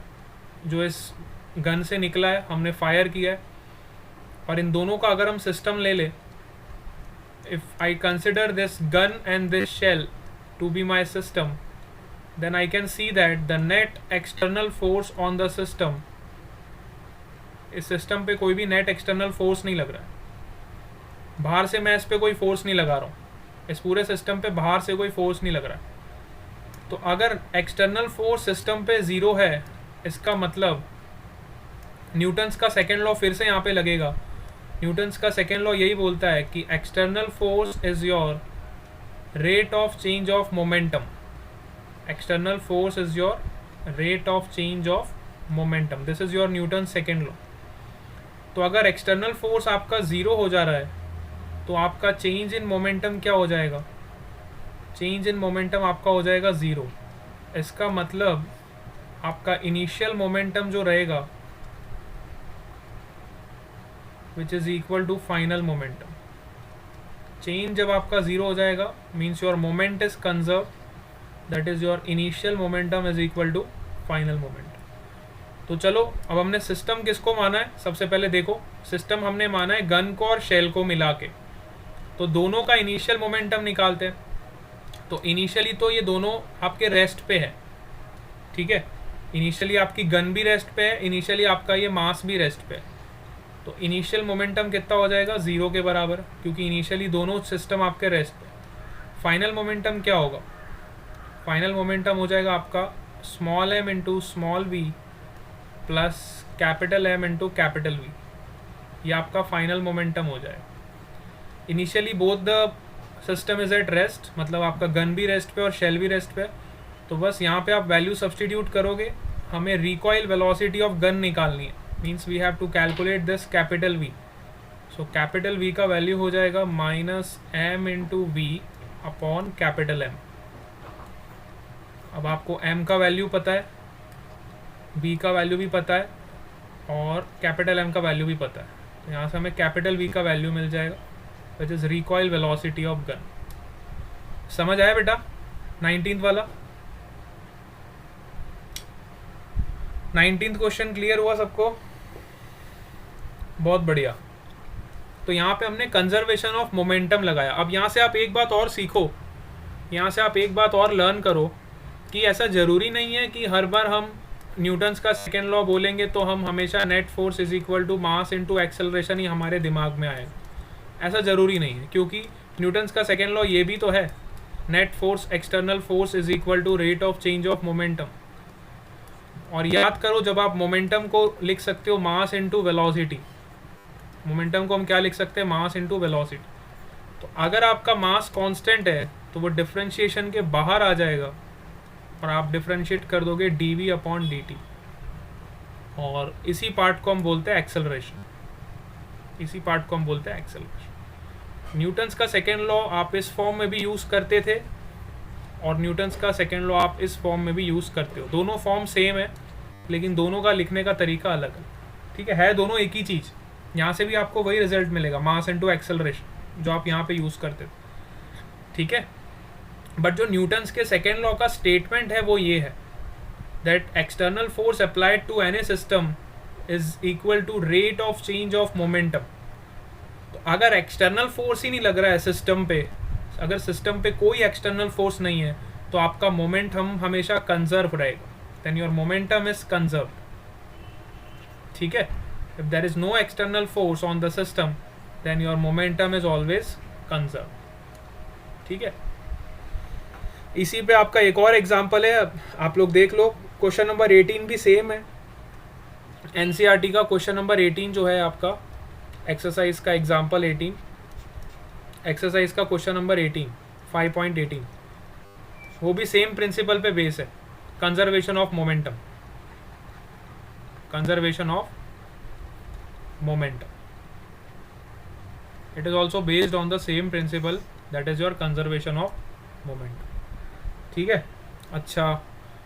जो इस गन से निकला है, हमने फायर किया है। और इन दोनों का अगर हम सिस्टम ले ले, if I consider this gun and this shell to be my system, then I can see that the net external force on the system, इस सिस्टम पे कोई भी नेट एक्सटर्नल फोर्स नहीं लग रहा है। बाहर से मैं इस पे कोई फोर्स नहीं लगा रहा हूँ, इस पूरे सिस्टम पे बाहर से कोई फोर्स नहीं लग रहा है। तो अगर एक्सटर्नल फोर्स सिस्टम पे ज़ीरो है, इसका मतलब न्यूटन्स का सेकेंड लॉ फिर से यहाँ पे लगेगा। न्यूटन्स का सेकेंड लॉ यही बोलता है कि external force is your rate of change of momentum. External force is your rate of change of momentum. This is your Newton second law. तो अगर एक्सटर्नल फोर्स आपका ज़ीरो हो जा रहा है, तो आपका चेंज इन मोमेंटम क्या हो जाएगा, चेंज इन मोमेंटम आपका हो जाएगा ज़ीरो। इसका मतलब आपका इनिशियल मोमेंटम जो रहेगा which is equal to final momentum. Change जब आपका ज़ीरो हो जाएगा means your moment is conserve, that is your initial momentum is equal to final momentum. तो चलो अब हमने सिस्टम किसको माना है, सबसे पहले देखो सिस्टम हमने माना है गन को और शेल को मिला के, तो दोनों का इनिशियल मोमेंटम निकालते हैं। तो इनिशियली तो ये दोनों आपके रेस्ट पे है, ठीक है, इनिशियली आपकी गन भी रेस्ट पे है, इनिशियली आपका ये मास भी रेस्ट पे है। तो इनिशियल मोमेंटम कितना हो जाएगा, ज़ीरो के बराबर, क्योंकि इनिशियली दोनों सिस्टम आपके रेस्ट पे। फाइनल मोमेंटम क्या होगा, फाइनल मोमेंटम हो जाएगा आपका small m into small v plus capital M into capital V, ये आपका फाइनल मोमेंटम हो जाएगा। Initially both the system is at rest, मतलब आपका गन भी रेस्ट पे और शेल भी रेस्ट पे, तो बस यहाँ पे आप वैल्यू सब्सटीट्यूट करोगे, हमें रिकॉइल वेलोसिटी ऑफ गन निकालनी है, means we have to calculate this capital V। So capital V का वैल्यू हो जाएगा minus M into V upon capital M। अब आपको M का वैल्यू पता है, V का वैल्यू भी पता है और कैपिटल M का वैल्यू भी पता है, तो यहाँ से हमें कैपिटल V का वैल्यू मिल जाएगा which is recoil velocity of gun. समझ आया बेटा 19th वाला? 19th क्वेश्चन क्लियर हुआ सबको? बहुत बढ़िया। तो यहाँ पे हमने कंजर्वेशन ऑफ मोमेंटम लगाया। अब यहाँ से आप एक बात और सीखो, यहाँ से आप एक बात और लर्न करो कि ऐसा ज़रूरी नहीं है कि हर बार हम न्यूटन्स का सेकेंड लॉ बोलेंगे तो हम हमेशा net force is equal to mass into acceleration ही हमारे दिमाग में आएगा। ऐसा ज़रूरी नहीं है, क्योंकि न्यूटन्स का सेकेंड लॉ ये भी तो है, net force external force is equal to rate of change of momentum. और याद करो जब आप मोमेंटम को लिख सकते हो मास इनटू वेलोसिटी, मोमेंटम को हम क्या लिख सकते हैं, मास इनटू वेलोसिटी। तो अगर आपका मास कांस्टेंट है तो वो डिफरेंशिएशन के बाहर आ जाएगा और आप डिफरेंशिएट कर दोगे dv अपॉन dt, और इसी पार्ट को हम बोलते हैं एक्सेलरेशन, इसी पार्ट को हम बोलते हैं एक्सेलरेशन। न्यूटन्स का सेकेंड लॉ आप इस फॉर्म में भी यूज़ करते थे और न्यूटन्स का सेकेंड लॉ आप इस फॉर्म में भी यूज़ करते हो। दोनों फॉर्म सेम है लेकिन दोनों का लिखने का तरीका अलग है, ठीक है दोनों एक ही चीज़। यहाँ से भी आपको वही रिजल्ट मिलेगा, मास इनटू एक्सेलरेशन, जो आप यहाँ पे यूज़ करते थे, ठीक है। बट जो न्यूटन्स के सेकेंड लॉ का स्टेटमेंट है वो ये है that external force applied to any system is equal to rate of change of momentum. तो अगर एक्सटर्नल फोर्स ही नहीं लग रहा है सिस्टम पे, अगर सिस्टम पे कोई एक्सटर्नल फोर्स नहीं है तो आपका मोमेंटम हमेशा कंजर्व रहेगा, then your momentum is conserve, ठीक है। If there is no external force on the system then your momentum is always conserve, ठीक है। इसी पे आपका एक और एग्जांपल है, आप लोग देख लो, क्वेश्चन नंबर 18 भी सेम है। एनसीईआरटी का क्वेश्चन नंबर 18 जो है आपका एक्सरसाइज का एग्जांपल 18, एक्सरसाइज का क्वेश्चन नंबर 18 5.18, वो भी सेम प्रिंसिपल पे बेस है, conservation of momentum, conservation of momentum. It is also based on the same principle, that is your conservation of momentum, ठीक है। अच्छा,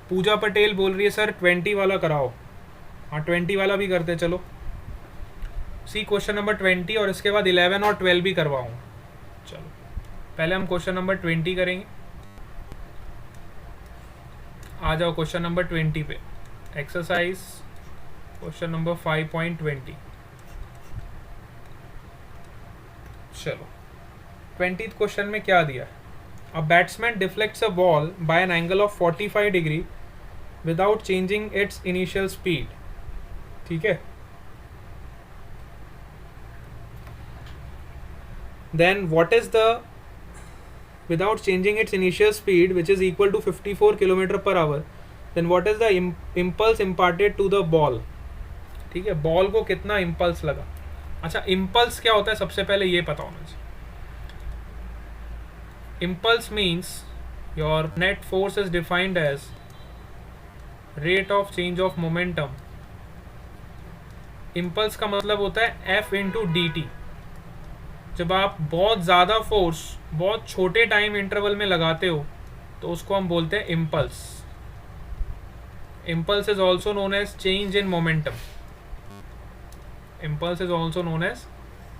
पूजा पटेल बोल रही है सर 20 वाला कराओ। हाँ 20 वाला भी करते चलो, सी क्वेश्चन नंबर 20 और इसके बाद 11 और 12 भी करवाऊँ। चलो पहले हम क्वेश्चन नंबर 20 करेंगे। आ जाओ क्वेश्चन नंबर 20 पे, एक्सरसाइज क्वेश्चन नंबर 5.20। चलो 20th क्वेश्चन में क्या दिया है, A batsman deflects a ball by an angle of 45 degree without changing its initial speed, ठीक है। Then what is the, without changing its initial speed which is equal to 54 km/h, then what is the impulse imparted to the ball, ठीक है। Ball को कितना impulse लगा। अच्छा impulse क्या होता है सबसे पहले ये पता होना चाहिए। Impulse means your net force is defined as rate of change of momentum। Impulse का मतलब होता है F into dt। जब आप बहुत ज़्यादा फोर्स बहुत छोटे टाइम इंटरवल में लगाते हो तो उसको हम बोलते हैं impulse. Impulse is also known as change in momentum। Impulse is also known as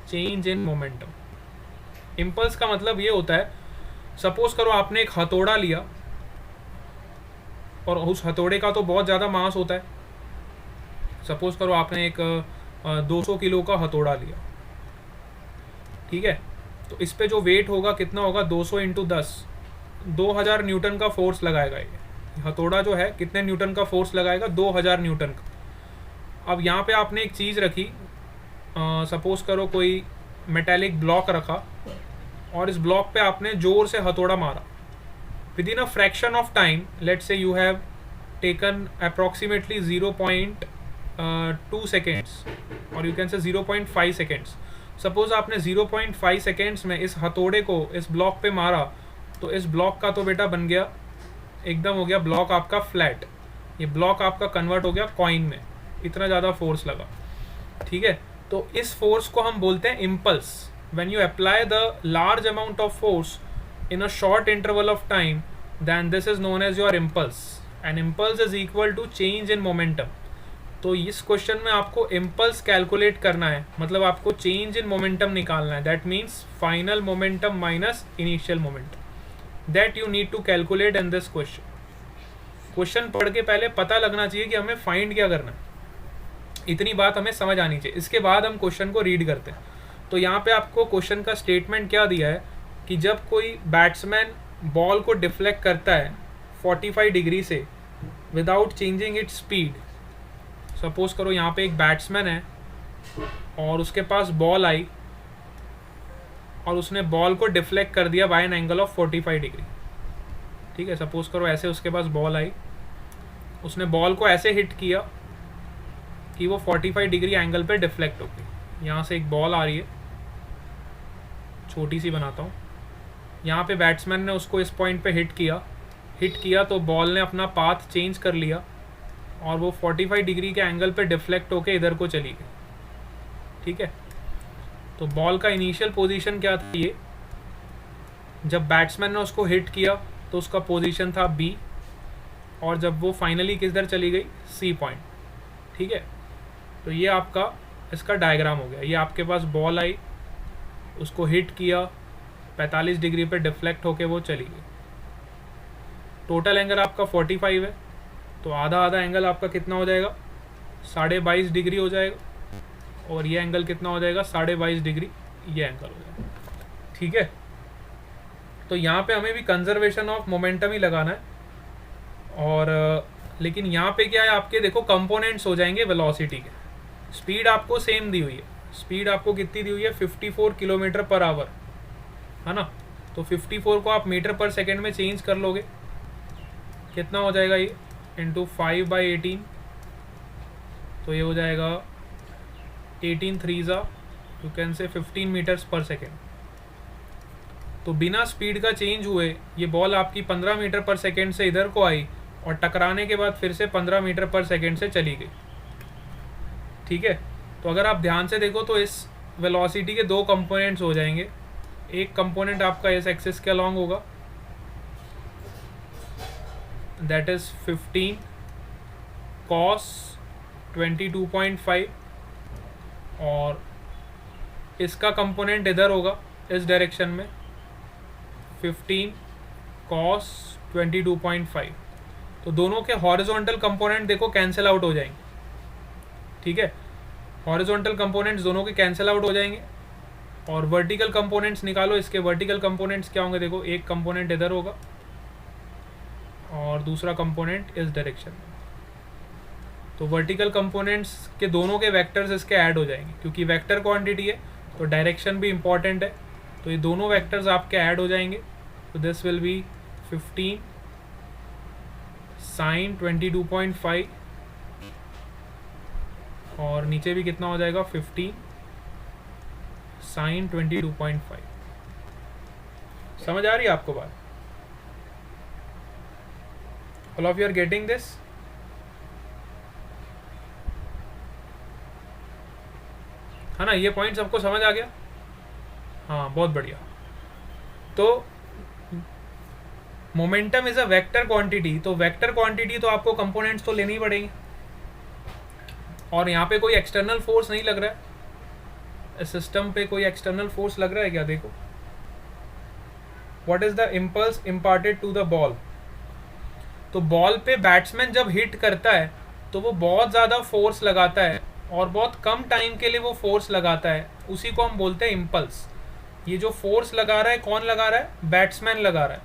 change in momentum. Impulse का मतलब ये होता है, सपोज करो आपने एक हथौड़ा लिया और उस हथौड़े का तो बहुत ज़्यादा मास होता है। सपोज करो आपने एक 200 किलो का हथौड़ा लिया, ठीक है, तो इस पे जो वेट होगा कितना होगा, 200 इंटू 10, 2000 न्यूटन का फोर्स लगाएगा। ये हथौड़ा जो है कितने न्यूटन का फोर्स लगाएगा, 2000 न्यूटन का। अब यहाँ पे आपने एक चीज़ रखी, सपोज करो कोई मेटेलिक ब्लॉक रखा और इस ब्लॉक पे आपने जोर से हथौड़ा मारा। With in a fraction of time, let's say you have taken approximately 0.2 seconds और you can say 0.5 seconds. Suppose आपने 0.5 सेकेंड्स में इस हथौड़े को इस ब्लॉक पे मारा, तो इस ब्लॉक का तो बेटा बन गया, एकदम हो गया ब्लॉक आपका फ्लैट। ये ब्लॉक आपका कन्वर्ट हो गया कॉइन में, इतना ज़्यादा फोर्स लगा, ठीक है। तो इस फोर्स को हम बोलते हैं impulse. When you apply the large amount of force in a short interval of time, then this is known as your impulse, and impulse is equal to change in momentum। तो इस question में आपको impulse calculate करना है, मतलब आपको change in momentum निकालना है। That means final momentum minus initial momentum, that you need to calculate in this question. Question पढ़ के पहले पता लगना चाहिए कि हमें फाइंड क्या करना है, इतनी बात हमें समझ आनी चाहिए। इसके बाद हम क्वेश्चन को रीड करते हैं। तो यहाँ पे आपको क्वेश्चन का स्टेटमेंट क्या दिया है कि जब कोई बैट्समैन बॉल को डिफ्लेक्ट करता है 45 डिग्री से without changing its speed. Suppose करो यहाँ पे एक बैट्समैन है और उसके पास बॉल आई और उसने बॉल को डिफ्लेक्ट कर दिया by an angle of 45 degree, ठीक है। सपोज करो ऐसे उसके पास बॉल आई, उसने बॉल को ऐसे हिट किया कि वो 45 डिग्री एंगल पे डिफ्लेक्ट हो गई। यहाँ से एक बॉल आ रही है, छोटी सी बनाता हूँ। यहाँ पे बैट्समैन ने उसको इस पॉइंट पे हिट किया तो बॉल ने अपना पाथ चेंज कर लिया और वो 45 डिग्री के एंगल पे डिफ्लेक्ट होके इधर को चली गई, ठीक है। तो बॉल का इनिशियल पोजीशन क्या था, ये जब बैट्समैन ने उसको हिट किया तो उसका पोजीशन था बी, और जब वो फाइनली किधर चली गई, सी पॉइंट, ठीक है। तो ये आपका इसका डायग्राम हो गया। ये आपके पास बॉल आई, उसको हिट किया, 45 डिग्री पे डिफ्लेक्ट होके वो चली गई। टोटल एंगल आपका 45 है, तो आधा आधा एंगल आपका कितना हो जाएगा, 22.5 डिग्री हो जाएगा, और ये एंगल कितना हो जाएगा, 22.5 डिग्री ये एंगल हो जाएगा, ठीक है। तो यहाँ पे हमें भी कंजर्वेशन ऑफ मोमेंटम ही लगाना है। और लेकिन यहाँ पे क्या है, आपके देखो कंपोनेंट्स हो जाएंगे वेलोसिटी के। स्पीड आपको सेम दी हुई है, स्पीड आपको कितनी दी हुई है, 54 किलोमीटर पर आवर, है ना। तो 54 को आप मीटर पर सेकेंड में चेंज कर लोगे, कितना हो जाएगा ये, इंटू 5/18, तो ये हो जाएगा 18 3 यू कैन से 15 मीटर्स पर सेकेंड। तो बिना स्पीड का चेंज हुए ये बॉल आपकी 15 मीटर पर सेकेंड से इधर को आई और टकराने के बाद फिर से 15 मीटर पर सेकेंड से चली गई, ठीक है। तो अगर आप ध्यान से देखो तो इस वेलोसिटी के दो कंपोनेंट्स हो जाएंगे। एक कंपोनेंट आपका इस एक्सिस के अलॉन्ग होगा, दैट इज 15 cos 22.5, और इसका कंपोनेंट इधर होगा इस डायरेक्शन में 15 cos 22.5। तो दोनों के हॉरिजॉन्टल कंपोनेंट देखो कैंसिल आउट हो जाएंगे, ठीक है। हॉरिजॉन्टल कंपोनेंट्स दोनों के कैंसिल आउट हो जाएंगे, और वर्टिकल कंपोनेंट्स निकालो। इसके वर्टिकल कंपोनेंट्स क्या होंगे, देखो एक कंपोनेंट इधर होगा और दूसरा कंपोनेंट इस डायरेक्शन में। तो वर्टिकल कंपोनेंट्स के दोनों के वेक्टर्स इसके ऐड हो जाएंगे, क्योंकि वेक्टर क्वांटिटी है तो डायरेक्शन भी इंपॉर्टेंट है। तो ये दोनों वेक्टर्स आपके ऐड हो जाएंगे। तो दिस विल बी 15 sin 22.5, और नीचे भी कितना हो जाएगा, 15 sin 22.5। समझ आ रही है आपको बात? All of you are getting this? है ना, ये पॉइंट सबको समझ आ गया? हाँ, बहुत बढ़िया। तो momentum is a vector quantity, तो वेक्टर क्वांटिटी तो आपको कंपोनेंट्स तो लेने ही पड़ेंगे, और यहाँ पे कोई एक्सटर्नल फोर्स नहीं लग रहा है। सिस्टम पे कोई एक्सटर्नल फोर्स लग रहा है क्या? देखो, what is the impulse imparted to the ball. तो बॉल पे बैट्समैन जब हिट करता है तो वो बहुत ज़्यादा फोर्स लगाता है और बहुत कम टाइम के लिए वो फोर्स लगाता है, उसी को हम बोलते हैं इम्पल्स। ये जो फोर्स लगा रहा है कौन लगा रहा है? बैट्समैन लगा रहा है,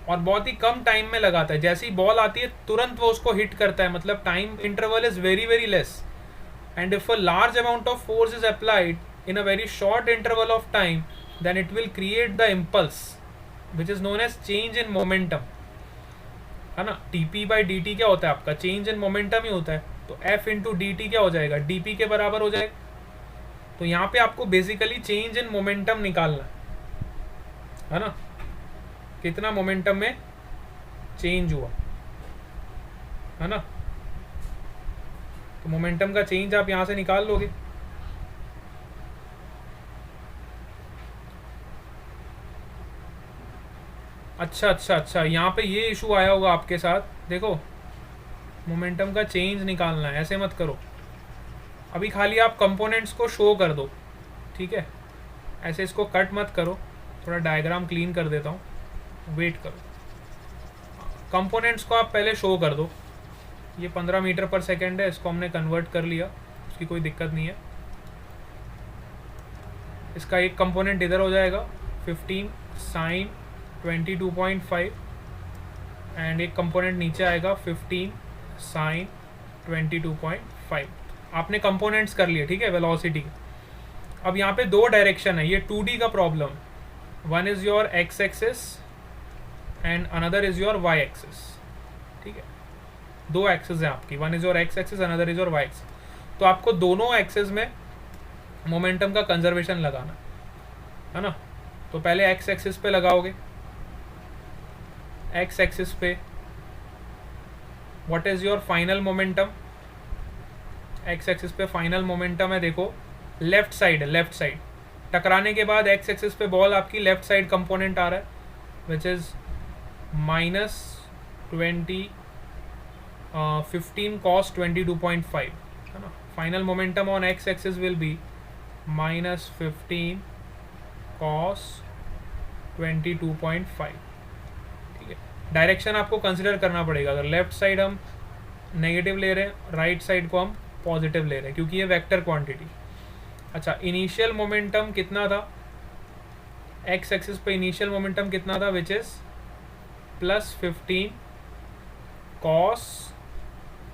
और बहुत ही कम टाइम में लगाता है। जैसे ही बॉल आती है तुरंत वो उसको हिट करता है, मतलब time interval is very very less, and if a large amount of force is applied in a very short interval of time, then it will create the impulse which is known as change in momentum, है ना। TP by D T क्या होता है आपका? Change in momentum ही होता है। तो F into D T क्या हो जाएगा? डीपी के बराबर हो जाएगा। तो यहाँ पे आपको बेसिकली चेंज इन मोमेंटम निकालना है ना, कितना मोमेंटम में चेंज हुआ, है ना। तो मोमेंटम का चेंज आप यहाँ से निकाल लोगे। अच्छा, यहाँ पे ये इशू आया होगा आपके साथ। देखो, मोमेंटम का चेंज निकालना है, ऐसे मत करो। अभी खाली आप कंपोनेंट्स को शो कर दो, ठीक है। ऐसे इसको कट मत करो, थोड़ा डायग्राम क्लीन कर देता हूँ, वेट करो। कंपोनेंट्स को आप पहले शो कर दो। ये 15 मीटर पर सेकेंड है, इसको हमने कन्वर्ट कर लिया, उसकी कोई दिक्कत नहीं है। इसका एक कंपोनेंट इधर हो जाएगा 15 साइन 22.5, एंड एक कंपोनेंट नीचे आएगा 15 साइन 22.5। आपने कंपोनेंट्स कर लिए, ठीक है, वेलोसिटी। अब यहाँ पे दो डायरेक्शन है, ये 2D का problem. One is your X axis and another is your Y axis, ठीक है। दो एक्सिस है आपकी, one is your X axis, another is your Y axis. तो आपको दोनों एक्सिस में मोमेंटम का कंजर्वेशन लगाना है ना। तो पहले एक्स एक्सिस पे लगाओगे। एक्स एक्सिस पे what is your final momentum? X axis पे फाइनल मोमेंटम है, देखो लेफ्ट साइड है, लेफ्ट साइड। टकराने के बाद एक्स एक्सिस पे बॉल आपकी लेफ्ट साइड कंपोनेंट आ रहा है, विच इज -15 cos 22.5, है ना। Final momentum on x axis will be -15 cos 22.5, ठीक है। डायरेक्शन आपको कंसिडर करना पड़ेगा। अगर लेफ्ट साइड हम नेगेटिव ले रहे हैं, राइट साइड को हम पॉजिटिव ले रहे हैं, क्योंकि ये वेक्टर क्वांटिटी। अच्छा, इनिशियल मोमेंटम कितना था एक्स एक्सिस पे? इनिशियल मोमेंटम कितना था? Which is +15 cos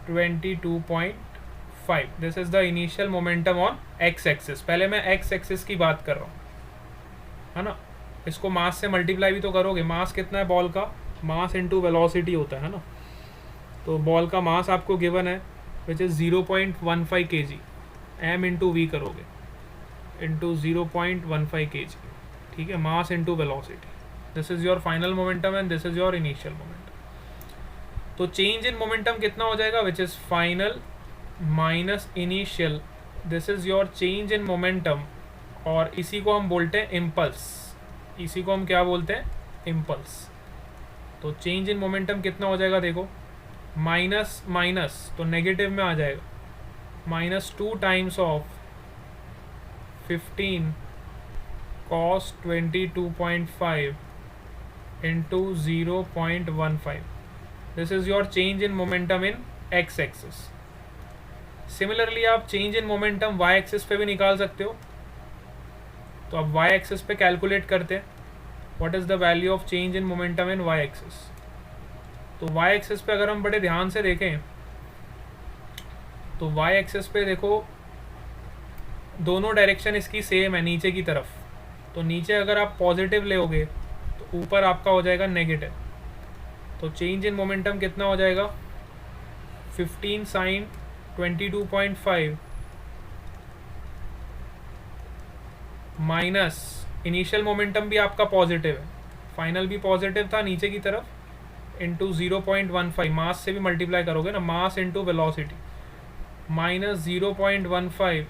22.5। This is the initial momentum on x axis. पहले मैं एक्स एक्सिस की बात कर रहा हूँ, है ना। इसको मास से मल्टीप्लाई भी तो करोगे। मास कितना है बॉल का? मास इंटू वेलोसिटी होता है ना। तो बॉल का मास आपको गिवन है, which is 0.15 kg। m into V करोगे, इंटू 0.15 kg, ठीक है। Mass into velocity, this is your final momentum and this is your initial momentum. तो चेंज इन मोमेंटम कितना हो जाएगा? Which is final minus initial, this is your change in momentum, और इसी को हम बोलते हैं इम्पल्स। इसी को हम क्या बोलते हैं? इम्पल्स। तो चेंज इन मोमेंटम कितना हो जाएगा? देखो, माइनस माइनस तो नेगेटिव में आ जाएगा, -2 times of 15 cos 22.5 into 0.15. This is your change in momentum in x axis. Similarly आप change in momentum y axis पे भी निकाल सकते हो। तो अब y एक्सिस पे कैलकुलेट करते हैं, what is the value of change in momentum in y axis. तो y एक्सिस पे अगर हम बड़े ध्यान से देखें तो y एक्सिस पे देखो दोनों डायरेक्शन इसकी सेम है, नीचे की तरफ। तो नीचे अगर आप पॉजिटिव लेओगे तो ऊपर आपका हो जाएगा नेगेटिव। तो चेंज इन मोमेंटम कितना हो जाएगा? 15 साइन 22.5 माइनस इनिशियल मोमेंटम भी आपका पॉजिटिव है, फाइनल भी पॉजिटिव था नीचे की तरफ, इंटू 0.15। मास से भी मल्टीप्लाई करोगे ना, mass into velocity, minus 0.15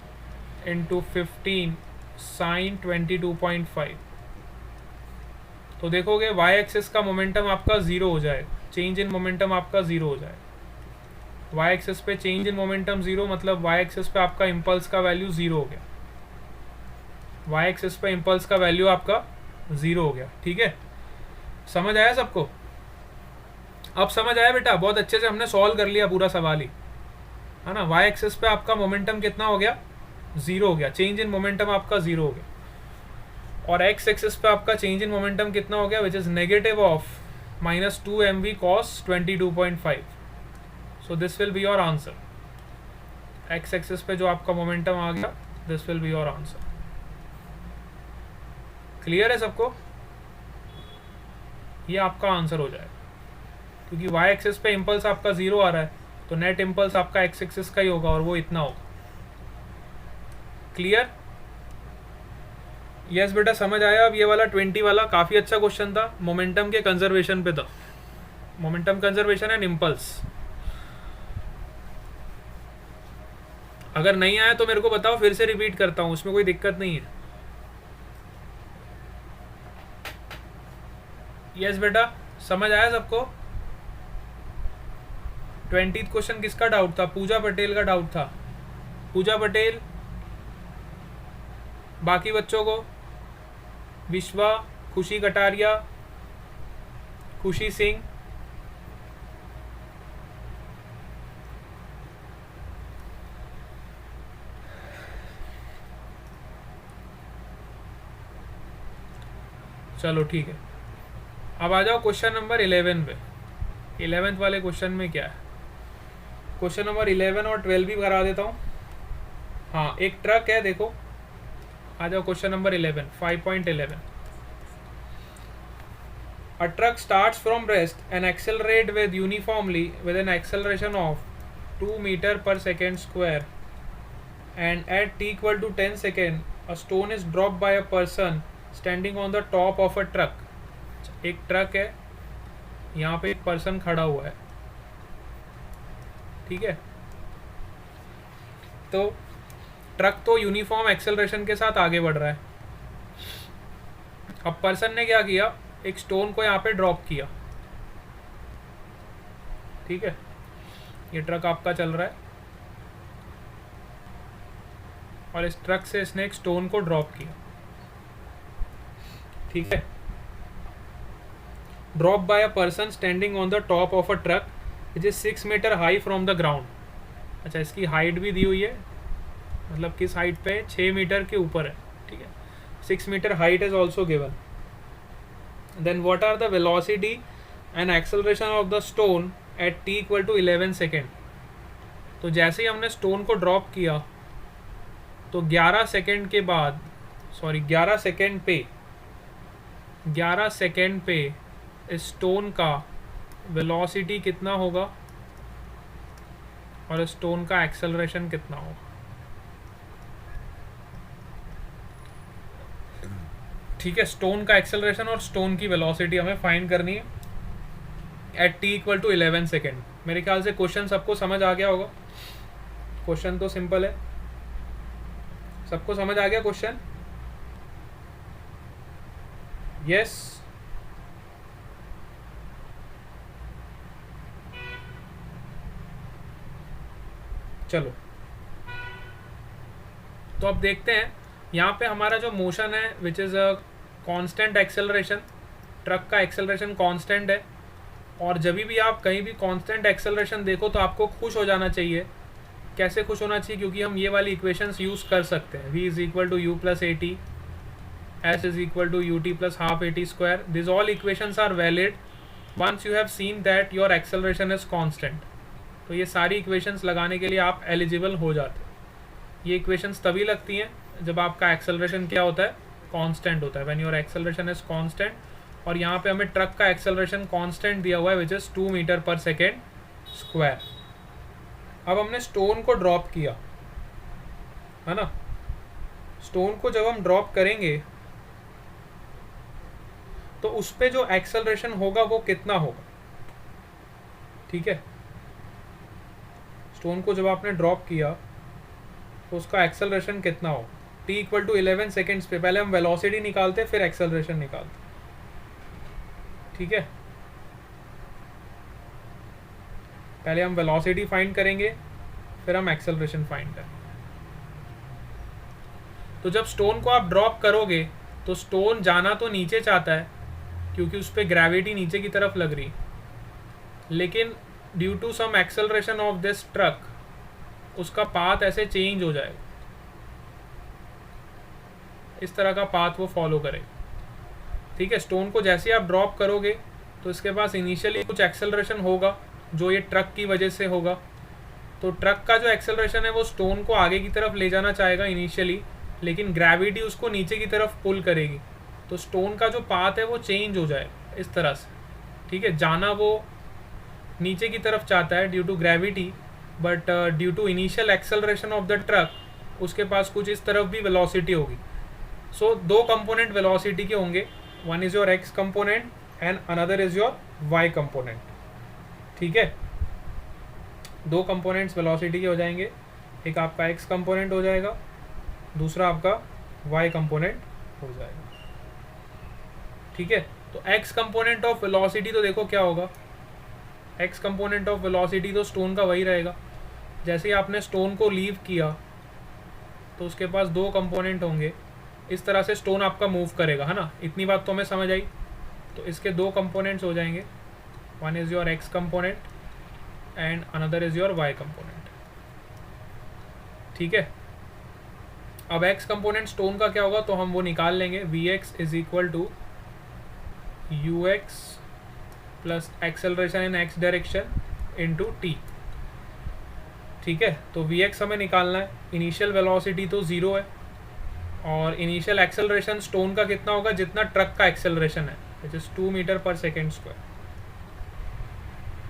into 15 sine 22.5। तो देखोगे y एक्सिस का मोमेंटम आपका 0 हो जाएगा, चेंज इन मोमेंटम आपका 0 हो जाएगा। y एक्सिस पे चेंज इन मोमेंटम 0 मतलब y एक्सिस पे आपका इम्पल्स का वैल्यू 0 हो गया। वाई एक्सिस पे इम्पल्स का वैल्यू आपका 0 हो गया। ठीक है, समझ आया सबको? अब समझ आया बेटा, बहुत अच्छे से हमने सॉल्व कर लिया पूरा सवाल ही, है ना। वाई एक्सिस पे आपका मोमेंटम कितना हो गया? 0 हो गया, चेंज इन मोमेंटम आपका 0 हो गया। और एक्स एक्सिस पे आपका चेंज इन मोमेंटम कितना हो गया? Which is negative of -2 mv cos 22.5। So this will be your answer. X axis पे जो आपका मोमेंटम आ गया, this will be your answer. Clear है सबको? ये आपका आंसर हो जाएगा, क्योंकि वाई एक्सिस पे इम्पल्स आपका 0 आ रहा है, तो नेट इम्पल्स आपका एक्स एक्सिस का ही होगा और वो इतना होगा। क्लियर? यस बेटा, समझ आया? अब ये वाला 20 वाला काफ़ी अच्छा क्वेश्चन था, मोमेंटम के कंजर्वेशन पे था। Momentum conservation and impulse. अगर नहीं आया तो मेरे को बताओ, फिर से रिपीट करता हूँ, उसमें कोई दिक्कत नहीं है। यस बेटा, समझ आया सबको? 20th क्वेश्चन किसका डाउट था? पूजा पटेल का डाउट था। पूजा पटेल, बाकी बच्चों को? विश्वा, खुशी कटारिया, खुशी सिंह, चलो ठीक है। अब आ जाओ क्वेश्चन नंबर 11 पे। 11th वाले क्वेश्चन में क्या है? क्वेश्चन नंबर 11 और 12 भी करा देता हूँ। हाँ, एक ट्रक है, देखो, आ जाओ question number 11, 5.11। A truck starts from rest and accelerate with an acceleration of 2 meter per second square, and at t equal to 10 second a stone is dropped by a person standing on the top of a truck। एक truck है, यहाँ पे एक person खड़ा हुआ है, ठीक है। तो ट्रक तो यूनिफॉर्म एक्सेलरेशन के साथ आगे बढ़ रहा है। अब पर्सन ने क्या किया? एक स्टोन को यहाँ पे ड्रॉप किया, ठीक है। ये ट्रक आपका चल रहा है और इस ट्रक से इसने एक स्टोन को ड्रॉप किया, ठीक है। Drop by a person standing on the top of a truck which is 6 metre high from the ground. अच्छा, इसकी हाइट भी दी हुई है, मतलब किस हाइट पे? 6 मीटर के ऊपर है, ठीक है। 6 metre height is also given. Then what are the velocity and acceleration of the stone at t equal to 11 second. तो जैसे ही हमने स्टोन को ड्रॉप किया तो 11 सेकेंड के बाद, सॉरी 11 सेकेंड पे इस स्टोन का वेलोसिटी कितना होगा और स्टोन का एक्सेलरेशन कितना होगा? ठीक है, स्टोन का एक्सेलरेशन और स्टोन की वेलोसिटी हमें फाइंड करनी है at t equal to 11 second. मेरे ख्याल से क्वेश्चन सबको समझ आ गया होगा। क्वेश्चन तो सिंपल है, सबको समझ आ गया क्वेश्चन? यस। चलो, तो अब देखते हैं यहाँ पे हमारा जो मोशन है which is a constant acceleration. Truck का एक्सेलरेशन कांस्टेंट है, और जब भी आप कहीं भी कांस्टेंट एक्सेलरेशन देखो तो आपको खुश हो जाना चाहिए। कैसे खुश होना चाहिए? क्योंकि हम ये वाली इक्वेशंस यूज़ कर सकते हैं। v is equal to u plus a t, s is equal to u t plus half a t square. This all equations are valid once you have seen that your acceleration is constant. तो ये सारी equations लगाने के लिए आप eligible हो जाते हैं। ये इक्वेशंस तभी लगती हैं जब आपका एक्सेलरेशन क्या होता है? कांस्टेंट होता है, when your acceleration is constant. और यहाँ पे हमें ट्रक का एक्सेलरेशन कांस्टेंट दिया हुआ है विच इज़ 2 मीटर पर सेकेंड स्क्वायर। अब हमने स्टोन को ड्रॉप किया, है ना। स्टोन को जब हम ड्रॉप करेंगे तो उस पे जो एक्सेलरेशन होगा वो कितना होगा? ठीक है, स्टोन को जब आपने ड्रॉप किया तो उसका एक्सेलरेशन कितना होगा? t इक्वल टू 11 सेकेंड्स पे पहले हम वेलोसिटी निकालते फिर एक्सेलरेशन निकालते, ठीक है। पहले हम वेलोसिटी फाइंड करेंगे फिर हम एक्सेलरेशन फाइंड करेंगे। तो जब स्टोन को आप ड्रॉप करोगे तो स्टोन जाना तो नीचे चाहता है क्योंकि उस पर ग्रेविटी नीचे की तरफ लग रही, लेकिन due to some acceleration of this truck उसका पाथ ऐसे चेंज हो जाएगा, इस तरह का पाथ वो फॉलो करेगा। ठीक है, स्टोन को जैसे आप ड्रॉप करोगे तो इसके पास इनिशियली कुछ एक्सेलरेशन होगा जो ये ट्रक की वजह से होगा। तो ट्रक का जो एक्सेलरेशन है वो स्टोन को आगे की तरफ ले जाना चाहेगा इनिशियली, लेकिन ग्रेविटी उसको नीचे की तरफ पुल करेगी, तो स्टोन का जो पाथ है वो चेंज हो जाएगा इस तरह से। ठीक है, जाना वो नीचे की तरफ चाहता है due to gravity, but due to initial acceleration of the truck उसके पास कुछ इस तरफ भी वेलोसिटी होगी। सो दो कंपोनेंट वेलोसिटी के होंगे, one is your X component and another is your Y component. ठीक है, दो कंपोनेंट्स वेलोसिटी के हो जाएंगे, एक आपका एक्स कंपोनेंट हो जाएगा, दूसरा आपका वाई कंपोनेंट हो जाएगा। ठीक है, तो एक्स कंपोनेंट ऑफ वेलोसिटी तो देखो क्या होगा, एक्स कंपोनेंट ऑफ वेलोसिटी तो स्टोन का वही रहेगा। जैसे ही आपने स्टोन को लीव किया तो उसके पास दो कंपोनेंट होंगे, इस तरह से स्टोन आपका मूव करेगा, है ना। इतनी बात तो हमें समझ आई। तो इसके दो कंपोनेंट्स हो जाएंगे, one is your X component and another is your Y component. ठीक है, अब एक्स कंपोनेंट स्टोन का क्या होगा तो हम वो निकाल लेंगे, v x is equal to u x plus acceleration in x direction into t. ठीक है, तो वी एक्स हमें निकालना है, इनिशियल वेलोसिटी तो ज़ीरो है और इनिशियल एक्सेलरेशन स्टोन का कितना होगा जितना ट्रक का एक्सेलरेशन है, विच इज 2 मीटर पर सेकेंड स्क्वायर।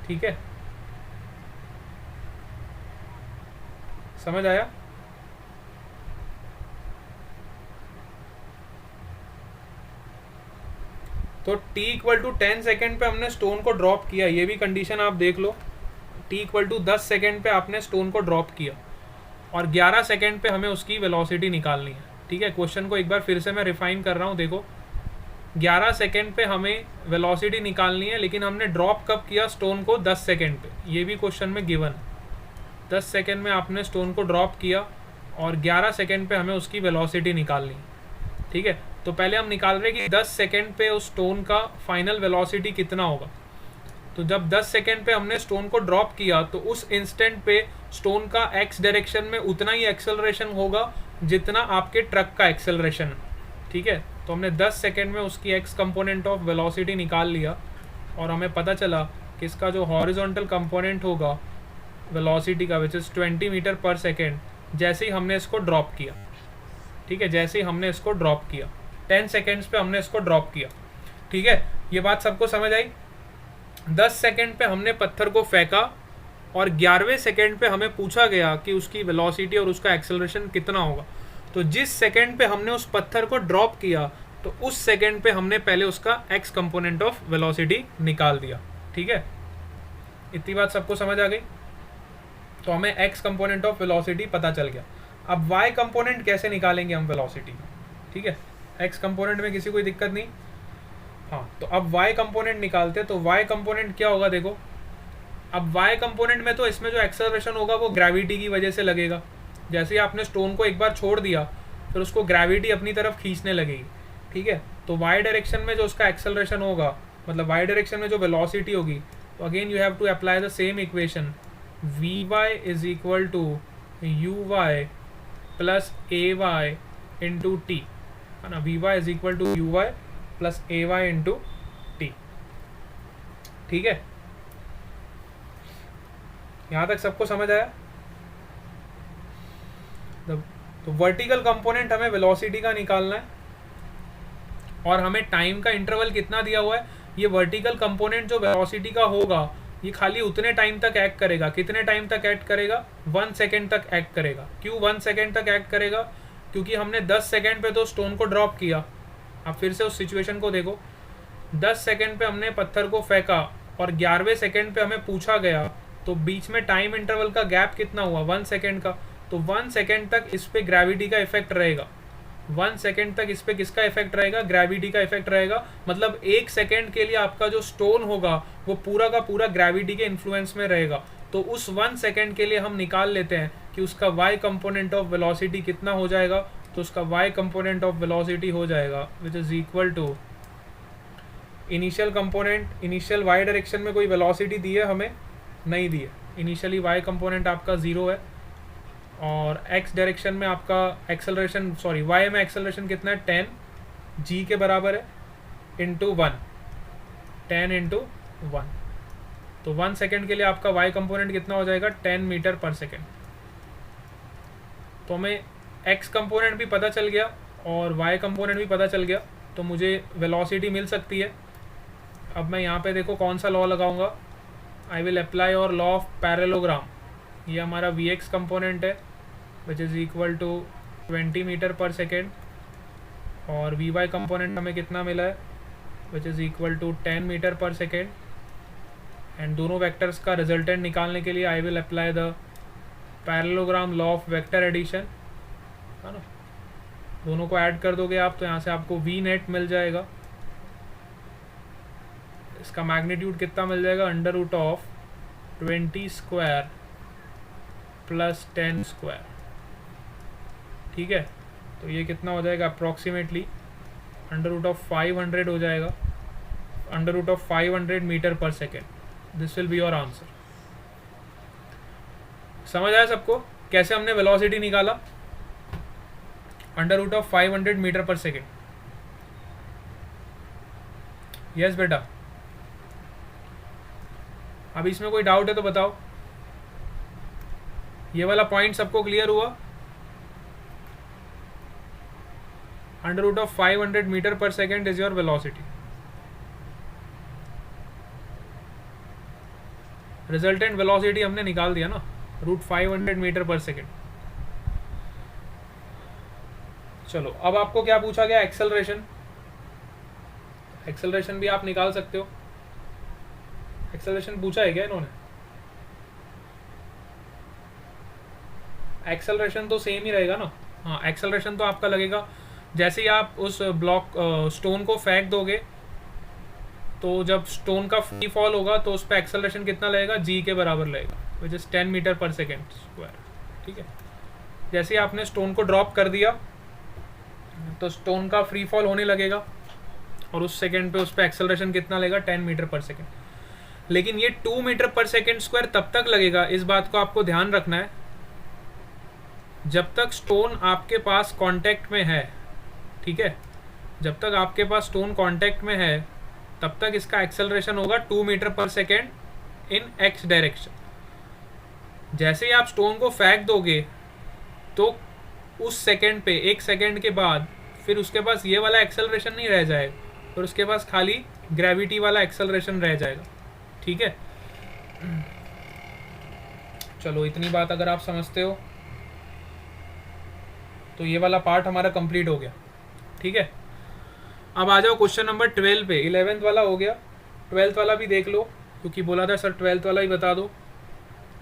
ठीक है, समझ आया। तो t इक्वल टू 10 सेकेंड पे हमने स्टोन को ड्रॉप किया, ये भी कंडीशन आप देख लो, t इक्वल टू 10 सेकेंड पे आपने स्टोन को ड्रॉप किया और 11 सेकेंड पे हमें उसकी वेलोसिटी निकालनी है। ठीक है, क्वेश्चन को एक बार फिर से मैं रिफाइन कर रहा हूँ, देखो 11 सेकेंड पे हमें वेलोसिटी निकालनी है, लेकिन हमने ड्रॉप कब किया स्टोन को 10 सेकेंड पे, ये भी क्वेश्चन में गिवन। 10 सेकेंड में आपने स्टोन को ड्रॉप किया और 11 सेकेंड पे हमें उसकी वेलोसिटी निकालनी है। ठीक है, तो पहले हम निकाल रहे हैं कि 10 सेकेंड पे उस स्टोन का फाइनल वेलोसिटी कितना होगा। तो जब 10 सेकेंड पे हमने स्टोन को ड्रॉप किया तो उस इंस्टेंट पे स्टोन का एक्स डायरेक्शन में उतना ही एक्सेलरेशन होगा जितना आपके ट्रक का एक्सेलरेशन है। ठीक है, तो हमने 10 सेकेंड में उसकी एक्स कंपोनेंट ऑफ वेलोसिटी निकाल लिया और हमें पता चला कि इसका जो हॉरिजॉन्टल कंपोनेंट होगा वेलोसिटी का, विच इज़ 20 मीटर पर सेकेंड, जैसे ही हमने इसको ड्रॉप किया। ठीक है, जैसे ही हमने इसको ड्रॉप किया 10 सेकेंड्स पे हमने इसको ड्रॉप किया। ठीक है, ये बात सबको समझ आई। 10 सेकेंड पे हमने पत्थर को फेंका और 11वें सेकेंड पे हमें पूछा गया कि उसकी वेलोसिटी और उसका एक्सेलरेशन कितना होगा। तो जिस सेकेंड पे हमने उस पत्थर को ड्रॉप किया तो उस सेकेंड पे हमने पहले उसका एक्स कंपोनेंट ऑफ वेलोसिटी निकाल दिया। ठीक है, इतनी बात सबको समझ आ गई। तो हमें एक्स कंपोनेंट ऑफ वेलोसिटी पता चल गया। अब वाई कंपोनेंट कैसे निकालेंगे हम वेलोसिटी। ठीक है, एक्स कंपोनेंट में किसी कोई दिक्कत नहीं। हाँ, तो अब वाई कंपोनेंट निकालते हैं। तो वाई कंपोनेंट क्या होगा, देखो अब वाई कंपोनेंट में तो इसमें जो एक्सेलरेशन होगा वो ग्रेविटी की वजह से लगेगा। जैसे ही आपने स्टोन को एक बार छोड़ दिया फिर उसको ग्रेविटी अपनी तरफ खींचने लगेगी। ठीक है, तो वाई डायरेक्शन में जो उसका एक्सेलरेशन होगा, मतलब वाई डायरेक्शन में जो वेलोसिटी होगी, तो again you have to apply the same equation, v y is equal to u y plus a y into t, है ना। V y is equal to u y plus a y into t. ठीक है, यहां तक सबको समझ आया। तो वर्टिकल कंपोनेंट हमें वेलोसिटी का निकालना है और हमें टाइम का इंटरवल कितना दिया हुआ है। ये वर्टिकल कंपोनेंट जो वेलोसिटी का होगा ये खाली उतने टाइम तक एक्ट करेगा। कितने टाइम तक एक्ट करेगा, 1 सेकेंड तक एक्ट करेगा। क्यों 1 सेकेंड तक एक्ट करेगा, क्योंकि हमने 10 सेकेंड पे तो स्टोन को ड्रॉप किया। अब फिर से उस सिचुएशन को देखो, 10 सेकेंड पे हमने पत्थर को फेंका और 11वें सेकेंड पे हमें पूछा गया, तो बीच में टाइम इंटरवल का गैप कितना हुआ, 1 सेकेंड का। तो 1 सेकेंड तक इस पे ग्रेविटी का इफेक्ट रहेगा। 1 सेकेंड तक इस पे किसका इफेक्ट रहेगा, ग्रेविटी का इफेक्ट रहेगा। मतलब 1 सेकेंड के लिए आपका जो स्टोन होगा वो पूरा का पूरा ग्रेविटी के इन्फ्लुएंस में रहेगा। तो उस 1 सेकेंड के लिए हम निकाल लेते हैं कि उसका y कंपोनेंट ऑफ वेलोसिटी कितना हो जाएगा। तो उसका y कंपोनेंट ऑफ वेलोसिटी हो जाएगा which is equal to initial component. Initial y direction में कोई वेलोसिटी दी है हमें? नहीं दी है। इनिशियली y कंपोनेंट आपका 0 है और x डायरेक्शन में आपका एक्सेलरेशन, सॉरी y में एक्सेलरेशन कितना है? 10 g के बराबर है इंटू 1, 10 इंटू 1। तो 1 सेकेंड के लिए आपका y कंपोनेंट कितना हो जाएगा? 10 मीटर पर सेकेंड। तो हमें x कंपोनेंट भी पता चल गया और y कंपोनेंट भी पता चल गया, तो मुझे वेलोसिटी मिल सकती है। अब मैं यहाँ पे देखो कौन सा लॉ लगाऊंगा, आई विल अप्लाई और लॉ ऑफ पैरेललोग्राम। ये हमारा vx कंपोनेंट है which is equal to 20 metre पर सेकेंड और vy कंपोनेंट हमें कितना मिला है which is equal to 10 metre पर सेकेंड। एंड दोनों वेक्टर्स का रिजल्टेंट निकालने के लिए I will apply the parallelogram law of vector addition, है ना। दोनों को ऐड कर दोगे आप तो यहाँ से आपको v नेट मिल जाएगा। इसका मैग्नीट्यूड कितना मिल जाएगा? Under root of 20 square plus 10 square, ठीक है। तो ये कितना हो जाएगा? अप्रॉक्सीमेटली अंडर रूट ऑफ 500 हो जाएगा, अंडर रूट ऑफ 500 मीटर पर second. This will be your answer. समझ आया सबको कैसे हमने वेलोसिटी निकाला? अंडर रूट ऑफ 500 मीटर पर सेकेंड। यस बेटा, अब इसमें कोई डाउट है तो बताओ। ये वाला पॉइंट सबको क्लियर हुआ? अंडर रूट ऑफ 500 मीटर पर second is your velocity. Resultant velocity हमने निकाल दिया ना, रूट 500 मीटर पर सेकेंड। चलो अब आपको क्या पूछा गया? एक्सेलरेशन। एक्सेलरेशन भी आप निकाल सकते हो। एक्सेलरेशन पूछा है क्या इन्होंने? एक्सेलरेशन तो सेम ही रहेगा ना। हाँ, एक्सेलरेशन तो आपका लगेगा जैसे ही आप उस ब्लॉक स्टोन को फेंक दोगे, तो जब स्टोन का फ्री फॉल होगा तो उस पर एक्सेलरेशन कितना लगेगा? g के बराबर लगेगा विच इज 10 मीटर पर सेकेंड स्क्वायर, ठीक है। जैसे ही आपने स्टोन को ड्रॉप कर दिया तो स्टोन का फ्री फॉल होने लगेगा और उस सेकेंड पे उस पर एक्सेलरेशन कितना लगेगा? 10 मीटर पर सेकेंड। लेकिन ये 2 मीटर पर सेकेंड स्क्वायर तब तक लगेगा, इस बात को आपको ध्यान रखना है, जब तक स्टोन आपके पास कांटेक्ट में है, ठीक है। जब तक आपके पास स्टोन कांटेक्ट में है तब तक इसका एक्सेलरेशन होगा 2 मीटर पर सेकेंड इन x डायरेक्शन। जैसे ही आप स्टोन को फेंक दोगे तो उस सेकेंड पे, 1 सेकेंड के बाद फिर उसके पास ये वाला एक्सेलरेशन नहीं रह जाएगा, फिर उसके पास खाली ग्रेविटी वाला एक्सेलरेशन रह जाएगा, ठीक है। चलो इतनी बात अगर आप समझते हो तो ये वाला पार्ट हमारा कंप्लीट हो गया, ठीक है। अब आ जाओ क्वेश्चन नंबर 12 पे। 11th वाला हो गया, 12th वाला भी देख लो, क्योंकि बोला था सर 12th वाला ही बता दो।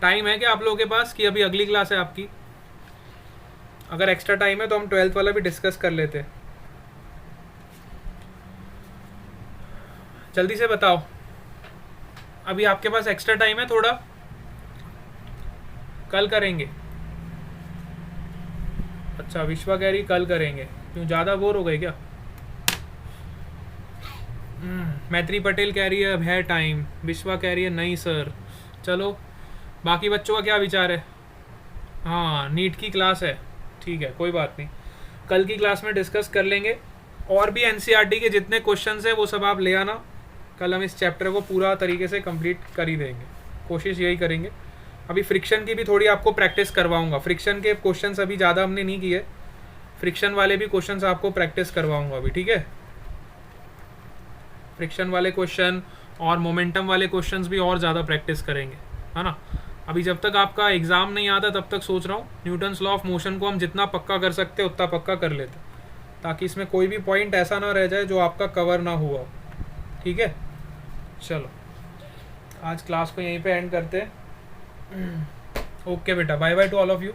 टाइम है क्या आप लोगों के पास कि अभी अगली क्लास है आपकी? अगर एक्स्ट्रा टाइम है तो हम 12th वाला भी डिस्कस कर लेते हैं। जल्दी से बताओ, अभी आपके पास एक्स्ट्रा टाइम है थोड़ा? कल करेंगे? अच्छा, विश्वा कह रही कल करेंगे, क्यों ज़्यादा बोर हो गए क्या? मैत्री पटेल कह रही है अब है टाइम, विश्वा कह रही है नहीं सर। चलो बाकी बच्चों का क्या विचार है? हाँ, नीट की क्लास है, ठीक है, कोई बात नहीं, कल की क्लास में डिस्कस कर लेंगे। और भी एनसीईआरटी के जितने क्वेश्चंस हैं वो सब आप ले आना, कल हम इस चैप्टर को पूरा तरीके से कंप्लीट कर ही देंगे, कोशिश यही करेंगे। अभी फ्रिक्शन की भी थोड़ी आपको प्रैक्टिस करवाऊंगा, फ्रिक्शन के क्वेश्चंस अभी ज़्यादा हमने नहीं किए, फ्रिक्शन वाले भी क्वेश्चंस आपको प्रैक्टिस करवाऊंगा अभी, ठीक है। फ्रिक्शन वाले क्वेश्चन और मोमेंटम वाले क्वेश्चंस भी और ज़्यादा प्रैक्टिस करेंगे, है ना। अभी जब तक आपका एग्ज़ाम नहीं आता तब तक सोच रहा हूँ न्यूटन्स लॉ ऑफ मोशन को हम जितना पक्का कर सकते हैं उतना पक्का कर लेते, ताकि इसमें कोई भी पॉइंट ऐसा ना रह जाए जो आपका कवर ना हुआ, ठीक है। चलो आज क्लास को यहीं पे एंड करते हैं। ओके बेटा, bye bye to all of you.